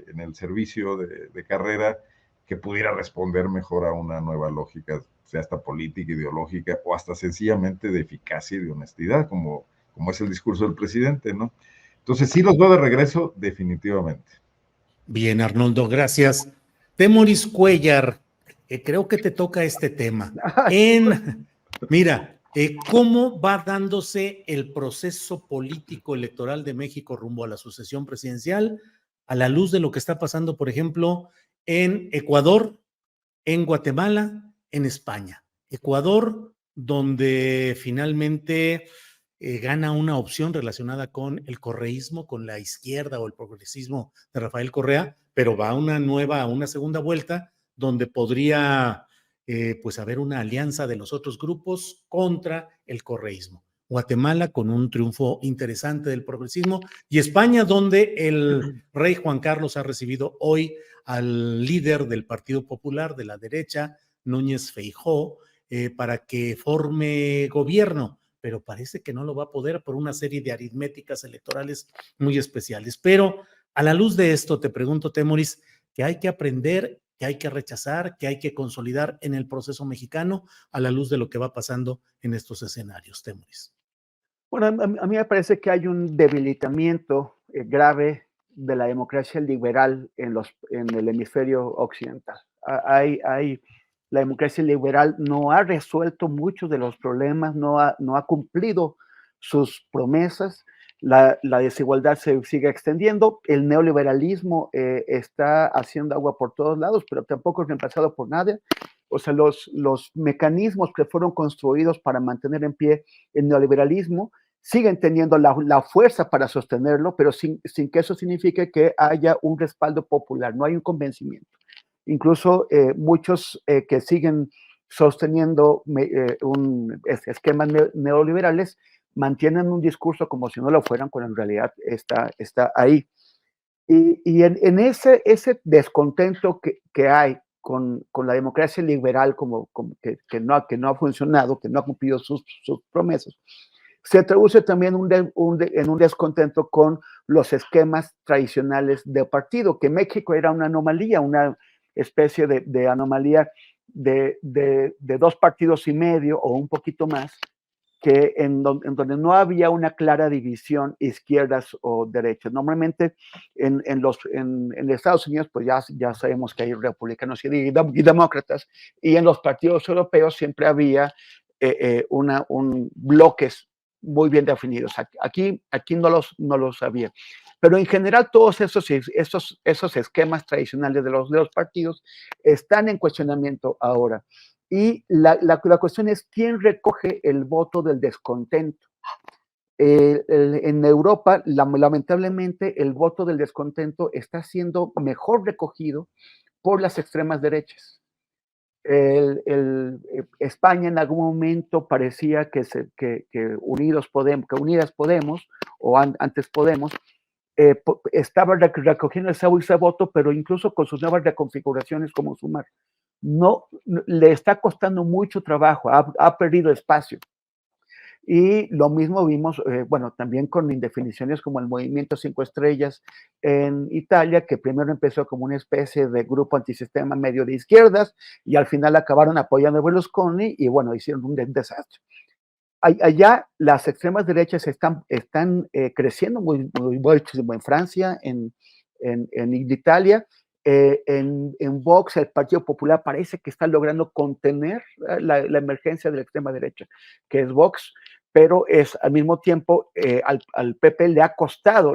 en el servicio de carrera que pudiera responder mejor a una nueva lógica, sea hasta política, ideológica o hasta sencillamente de eficacia y de honestidad, como es el discurso del presidente, ¿no? Entonces, sí los veo de regreso, definitivamente. Bien, Arnoldo, gracias. Temoris Cuellar, creo que te toca este tema. Mira, ¿cómo va dándose el proceso político electoral de México rumbo a la sucesión presidencial a la luz de lo que está pasando, por ejemplo, en Ecuador, en Guatemala, en España? Ecuador, donde finalmente gana una opción relacionada con el correísmo, con la izquierda o el progresismo de Rafael Correa, pero va a una segunda vuelta donde podría pues haber una alianza de los otros grupos contra el correísmo. Guatemala con un triunfo interesante del progresismo y España, donde el rey Juan Carlos ha recibido hoy al líder del Partido Popular de la derecha, Núñez Feijóo, para que forme gobierno, pero parece que no lo va a poder por una serie de aritméticas electorales muy especiales. Pero a la luz de esto, te pregunto, Temoris, que hay que aprender, que hay que rechazar, que hay que consolidar en el proceso mexicano a la luz de lo que va pasando en estos escenarios, Temoris. Bueno, a mí me parece que hay un debilitamiento grave de la democracia liberal en el hemisferio occidental. La democracia liberal no ha resuelto muchos de los problemas, no ha cumplido sus promesas, la desigualdad se sigue extendiendo, el neoliberalismo está haciendo agua por todos lados, pero tampoco es reemplazado por nadie. O sea, los mecanismos que fueron construidos para mantener en pie el neoliberalismo siguen teniendo la fuerza para sostenerlo, pero sin que eso signifique que haya un respaldo popular, no hay un convencimiento. Incluso muchos que siguen sosteniendo esquemas neoliberales mantienen un discurso como si no lo fueran, cuando en realidad está ahí. Y en ese descontento que hay con la democracia liberal que no ha funcionado, que no ha cumplido sus promesas, se traduce también en un descontento con los esquemas tradicionales de partido, que México era una anomalía, una especie de anomalía de 2 partidos y medio o un poquito más, que en donde no había una clara división izquierdas o derechas. Normalmente en Estados Unidos, pues ya sabemos que hay republicanos y demócratas, y en los partidos europeos siempre había bloques muy bien definidos. Aquí no los había. Pero en general todos esos esquemas tradicionales de los partidos están en cuestionamiento ahora. Y la cuestión es quién recoge el voto del descontento. En Europa, lamentablemente, el voto del descontento está siendo mejor recogido por las extremas derechas. España en algún momento parecía que Unidas Podemos, o antes Podemos, estaba recogiendo ese voto, pero incluso con sus nuevas reconfiguraciones como Sumar. No, le está costando mucho trabajo, ha perdido espacio. Y lo mismo vimos, también con indefiniciones como el Movimiento 5 Estrellas en Italia, que primero empezó como una especie de grupo antisistema medio de izquierdas y al final acabaron apoyando a Berlusconi y hicieron un desastre. Allá las extremas derechas están creciendo muchísimo en Francia, en Italia. En Vox, el Partido Popular parece que está logrando contener la emergencia de la extrema derecha, que es Vox, pero al mismo tiempo al PP le ha costado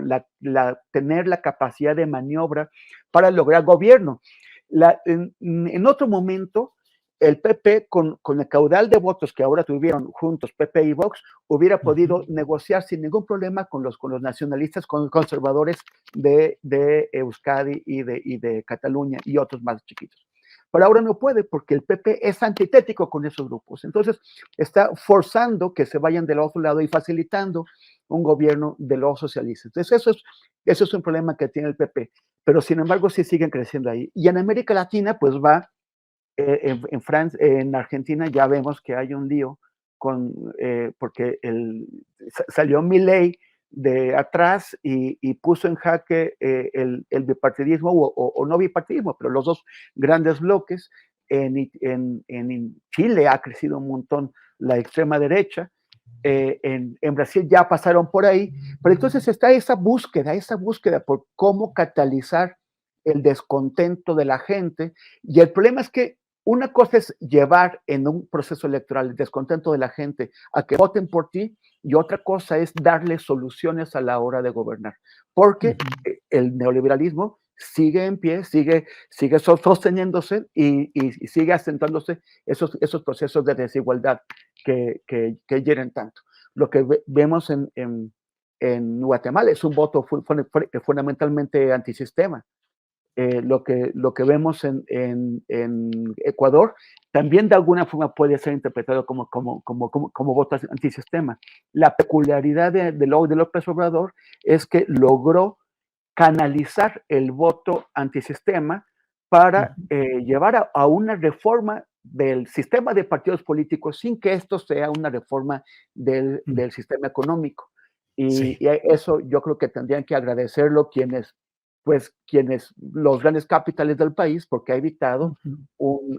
tener la capacidad de maniobra para lograr gobierno. En otro momento, el PP, con el caudal de votos que ahora tuvieron juntos PP y Vox, hubiera podido negociar sin ningún problema con los nacionalistas, con los conservadores de Euskadi y de Cataluña y otros más chiquitos. Pero ahora no puede porque el PP es antitético con esos grupos. Entonces está forzando que se vayan del otro lado y facilitando un gobierno de los socialistas. Entonces eso es un problema que tiene el PP. Pero sin embargo sí siguen creciendo ahí. Y en América Latina pues va en Francia, en Argentina ya vemos que hay un lío porque salió Milei de atrás y puso en jaque el bipartidismo o no bipartidismo, pero los dos grandes bloques. En Chile ha crecido un montón la extrema derecha. En Brasil ya pasaron por ahí, pero entonces está esa búsqueda por cómo catalizar el descontento de la gente, y el problema es que una cosa es llevar en un proceso electoral el descontento de la gente a que voten por ti, y otra cosa es darle soluciones a la hora de gobernar, porque el neoliberalismo sigue en pie, sigue sosteniéndose y sigue acentuándose esos procesos de desigualdad que hieren tanto. Lo que vemos en Guatemala es un voto fundamentalmente antisistema. lo que vemos en Ecuador también de alguna forma puede ser interpretado como voto antisistema. La peculiaridad de López Obrador es que logró canalizar el voto antisistema para llevar a una reforma del sistema de partidos políticos sin que esto sea una reforma del sistema económico. Sí. Y eso yo creo que tendrían que agradecerlo los grandes capitales del país, porque ha evitado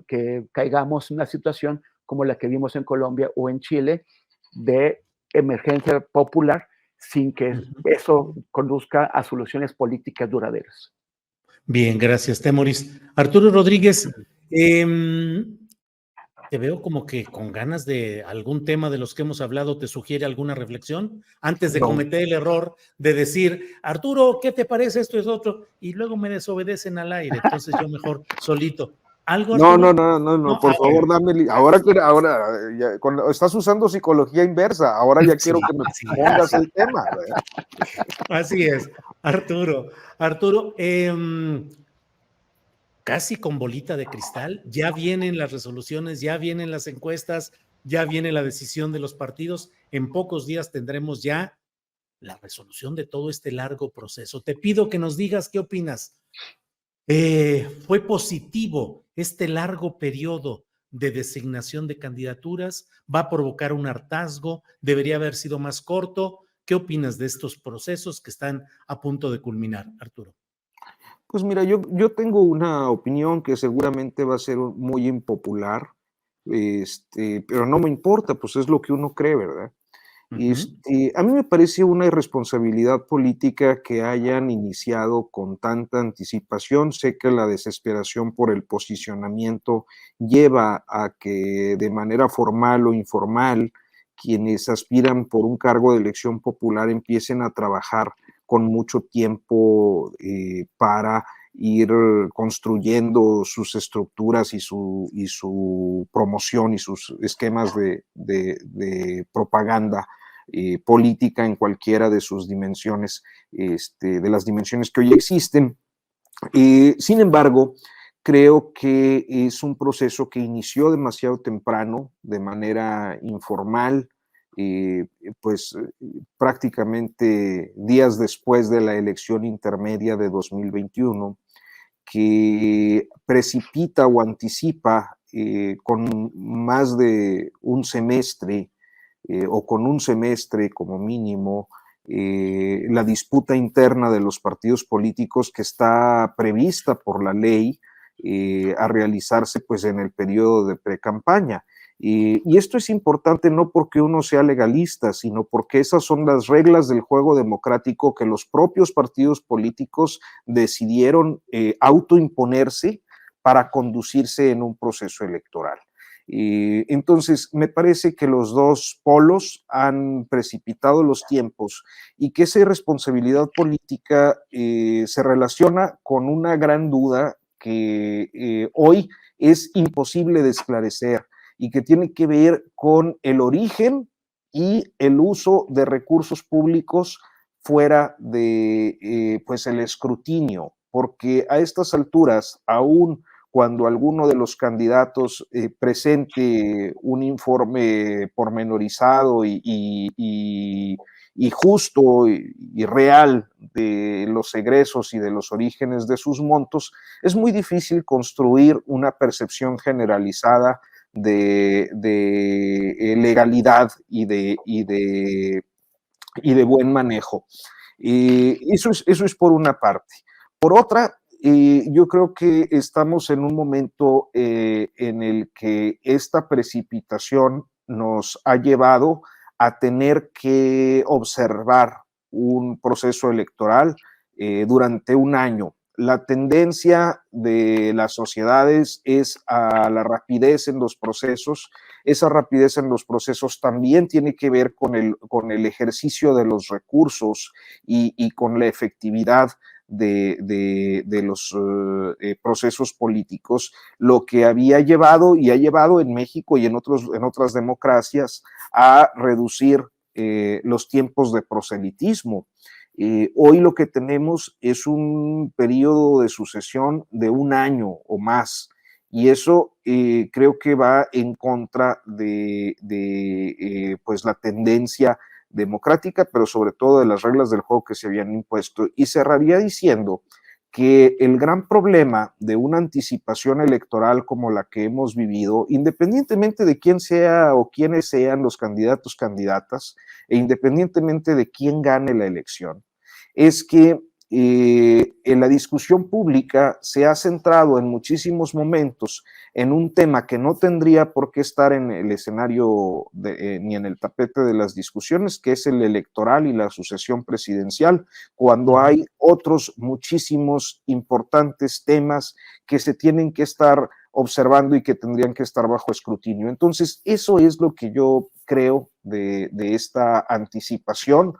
que caigamos en una situación como la que vimos en Colombia o en Chile de emergencia popular sin que eso conduzca a soluciones políticas duraderas. Bien, gracias, Temoris. Arturo Rodríguez, te veo como que con ganas de algún tema de los que hemos hablado. ¿Te sugiere alguna reflexión antes de cometer el error de decir, Arturo, ¿qué te parece esto y otro? Y luego me desobedecen al aire, entonces yo mejor solito. ¿Algo, Arturo? No, por favor, dame. Ahora estás usando psicología inversa. Ahora ya quiero que me pongas el tema. Así es, Arturo. Arturo, casi con bolita de cristal, ya vienen las resoluciones, ya vienen las encuestas, ya viene la decisión de los partidos. En pocos días tendremos ya la resolución de todo este largo proceso. Te pido que nos digas qué opinas. ¿Fue positivo este largo periodo de designación de candidaturas? ¿Va a provocar un hartazgo? ¿Debería haber sido más corto? ¿Qué opinas de estos procesos que están a punto de culminar, Arturo? Pues mira, yo tengo una opinión que seguramente va a ser muy impopular, pero no me importa, pues es lo que uno cree, ¿verdad? A mí me parece una irresponsabilidad política que hayan iniciado con tanta anticipación. Sé que la desesperación por el posicionamiento lleva a que de manera formal o informal quienes aspiran por un cargo de elección popular empiecen a trabajar con mucho tiempo para ir construyendo sus estructuras y su promoción y sus esquemas de propaganda política en cualquiera de sus dimensiones, de las dimensiones que hoy existen. Sin embargo, creo que es un proceso que inició demasiado temprano, de manera informal, pues prácticamente días después de la elección intermedia de 2021, que precipita o anticipa con más de un semestre o con un semestre como mínimo la disputa interna de los partidos políticos que está prevista por la ley a realizarse pues en el periodo de precampaña. Y esto es importante no porque uno sea legalista, sino porque esas son las reglas del juego democrático que los propios partidos políticos decidieron autoimponerse para conducirse en un proceso electoral. Entonces, me parece que los dos polos han precipitado los tiempos y que esa irresponsabilidad política se relaciona con una gran duda que hoy es imposible de esclarecer y que tiene que ver con el origen y el uso de recursos públicos fuera de pues el escrutinio, porque a estas alturas, aún cuando alguno de los candidatos presente un informe pormenorizado y justo y real de los egresos y de los orígenes de sus montos, es muy difícil construir una percepción generalizada de legalidad y de buen manejo. Eso es por una parte. Por otra, yo creo que estamos en un momento en el que esta precipitación nos ha llevado a tener que observar un proceso electoral durante un año. La tendencia de las sociedades es a la rapidez en los procesos. Esa rapidez en los procesos también tiene que ver con el ejercicio de los recursos y con la efectividad de los procesos políticos, lo que había llevado y ha llevado en México y en otras democracias a reducir los tiempos de proselitismo. Hoy lo que tenemos es un periodo de sucesión de 1 año o más, y eso creo que va en contra de pues la tendencia democrática, pero sobre todo de las reglas del juego que se habían impuesto. Y cerraría diciendo que el gran problema de una anticipación electoral como la que hemos vivido, independientemente de quién sea o quiénes sean los candidatos, candidatas, e independientemente de quién gane la elección, es que en la discusión pública se ha centrado en muchísimos momentos en un tema que no tendría por qué estar en el escenario ni en el tapete de las discusiones, que es el electoral y la sucesión presidencial, cuando hay otros muchísimos importantes temas que se tienen que estar observando y que tendrían que estar bajo escrutinio. Entonces, eso es lo que yo creo de esta anticipación,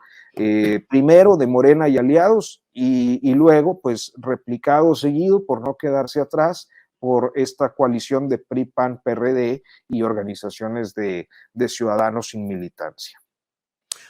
primero de Morena y aliados, y luego, pues, replicado seguido por no quedarse atrás por esta coalición de PRI, PAN, PRD y organizaciones de ciudadanos sin militancia.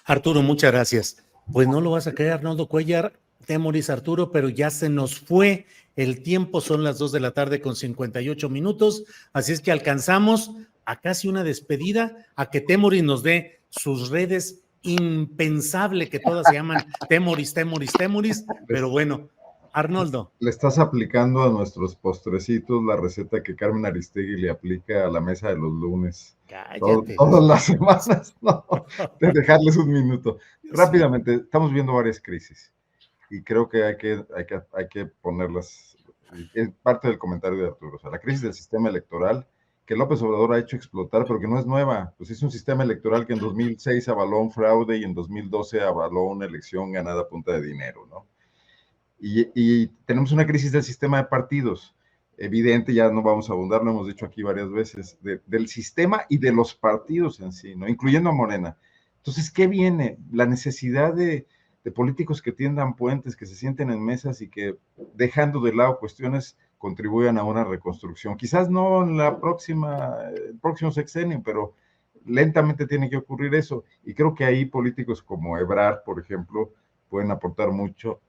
Arturo, muchas gracias. Pues no lo vas a creer, Arnoldo Cuellar, Temoris, Arturo, pero ya se nos fue el tiempo, son las 2 de la tarde con 58 minutos, así es que alcanzamos a casi una despedida, a que Temoris nos dé sus redes. Impensable que todas se llaman Temoris, pero bueno, Arnoldo. Le estás aplicando a nuestros postrecitos la receta que Carmen Aristegui le aplica a la mesa de los lunes. Cállate. Todas las semanas, no, de dejarles un minuto. Rápidamente, estamos viendo varias crisis y creo que hay que ponerlas, es parte del comentario de Arturo, o sea, la crisis del sistema electoral que López Obrador ha hecho explotar, pero que no es nueva, pues es un sistema electoral que en 2006 avaló un fraude y en 2012 avaló una elección ganada a punta de dinero, ¿no? Y tenemos una crisis del sistema de partidos, evidente, ya no vamos a abundar, lo hemos dicho aquí varias veces, del sistema y de los partidos en sí, ¿no? Incluyendo a Morena. Entonces, ¿qué viene? La necesidad de políticos que tiendan puentes, que se sienten en mesas y que, dejando de lado cuestiones, contribuyan a una reconstrucción. Quizás no en el próximo sexenio, pero lentamente tiene que ocurrir eso. Y creo que ahí políticos como Ebrard, por ejemplo, pueden aportar mucho,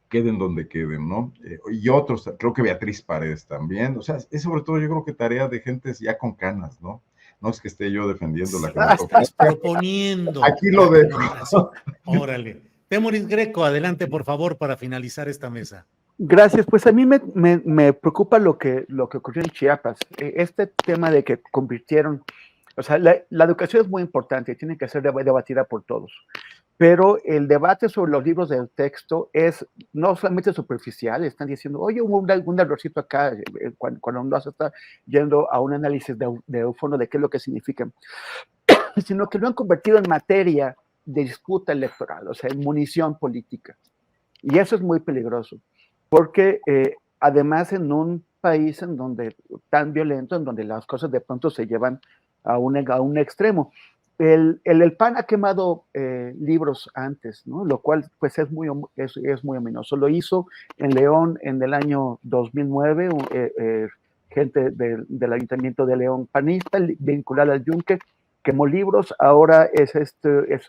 queden donde queden, ¿no? Y otros, creo que Beatriz Paredes también. O sea, es sobre todo yo creo que tarea de gentes ya con canas, ¿no? No es que esté yo defendiendo la que estás proponiendo. Aquí lo dejo. Órale. Temoris Greco, adelante, por favor, para finalizar esta mesa. Gracias, pues a mí me preocupa lo que ocurrió en Chiapas. Este tema de que convirtieron, o sea, la educación es muy importante y tiene que ser debatida por todos, pero el debate sobre los libros del texto es no solamente superficial, están diciendo, oye, hubo un errorcito acá, cuando uno está yendo a un análisis de fondo de qué es lo que significan, sino que lo han convertido en materia de disputa electoral, o sea, en munición política. Y eso es muy peligroso, porque además en un país en donde tan violento, en donde las cosas de pronto se llevan a un extremo. El PAN ha quemado libros antes, ¿no? Lo cual pues es muy ominoso. Lo hizo en León en el año 2009, gente del Ayuntamiento de León panista, vinculada al Yunque, quemó libros. Ahora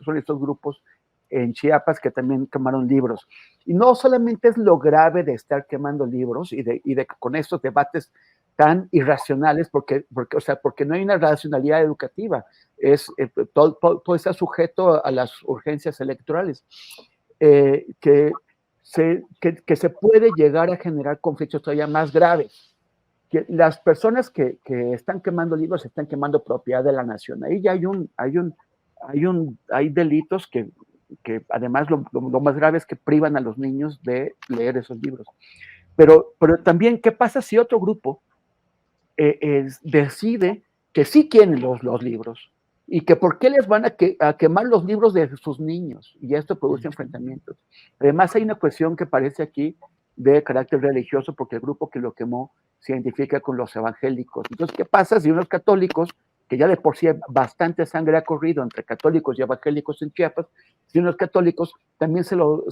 son estos grupos en Chiapas que también quemaron libros. Y no solamente es lo grave de estar quemando libros y de con estos debates tan irracionales, porque no hay una racionalidad educativa, todo está sujeto a las urgencias electorales, que se puede llegar a generar conflictos todavía más graves. Que las personas que están quemando libros están quemando propiedad de la nación. Ahí ya hay delitos que además lo más grave es que privan a los niños de leer esos libros. Pero también, ¿qué pasa si otro grupo decide que sí quieren los libros y que por qué les van a quemar los libros de sus niños? Y esto produce enfrentamientos. Además, hay una cuestión que parece aquí de carácter religioso, porque el grupo que lo quemó se identifica con los evangélicos. Entonces, ¿qué pasa si unos católicos, que ya de por sí bastante sangre ha corrido entre católicos y evangélicos en Chiapas, si unos católicos también se lo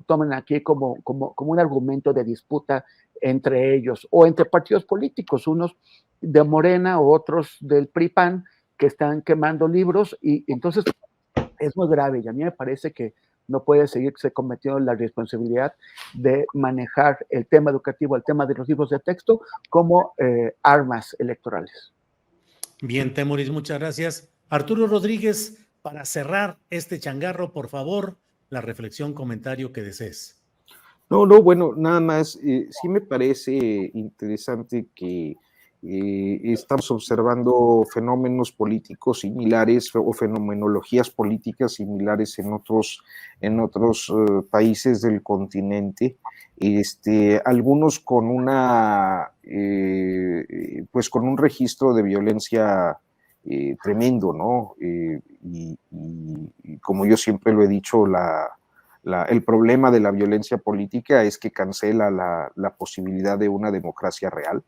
toman aquí como un argumento de disputa entre ellos, o entre partidos políticos, unos de Morena o otros del PRI-PAN, que están quemando libros, y entonces es muy grave, y a mí me parece que no puede seguirse cometiendo la responsabilidad de manejar el tema educativo, el tema de los libros de texto como armas electorales. Bien, Temoris, muchas gracias. Arturo Rodríguez, para cerrar este changarro, por favor, la reflexión, comentario que desees. No, bueno, nada más, sí me parece interesante que estamos observando fenómenos políticos similares o fenomenologías políticas similares en otros países del continente, algunos con pues con un registro de violencia tremendo, ¿no? Y como yo siempre lo he dicho, el problema de la violencia política es que cancela la posibilidad de una democracia real.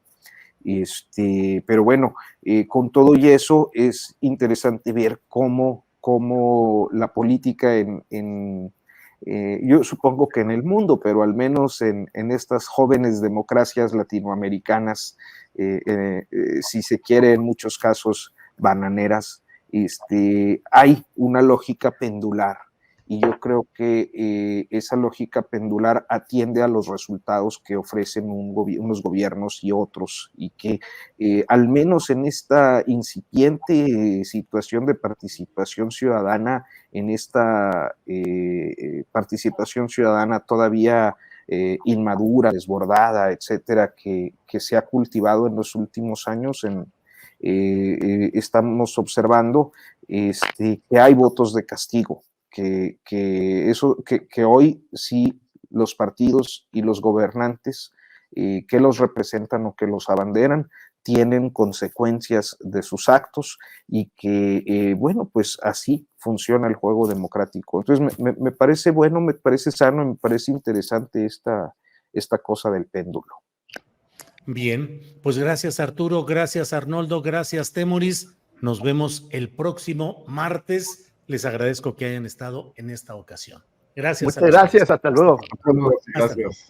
Pero bueno, con todo y eso es interesante ver cómo la política yo supongo que en el mundo, pero al menos en estas jóvenes democracias latinoamericanas, si se quiere en muchos casos bananeras, hay una lógica pendular. Y yo creo que esa lógica pendular atiende a los resultados que ofrecen unos gobiernos y otros, y que al menos en esta incipiente situación de participación ciudadana, en esta participación ciudadana todavía inmadura, desbordada, etcétera, que se ha cultivado en los últimos años, estamos observando que hay votos de castigo. Que hoy sí los partidos y los gobernantes que los representan o que los abanderan tienen consecuencias de sus actos, y que, bueno, pues así funciona el juego democrático. Entonces me parece bueno, me parece sano, me parece interesante esta cosa del péndulo. Bien, pues gracias Arturo, gracias Arnoldo, gracias Temoris. Nos vemos el próximo martes. Les agradezco que hayan estado en esta ocasión. Gracias. Muchas gracias, hasta luego. Gracias.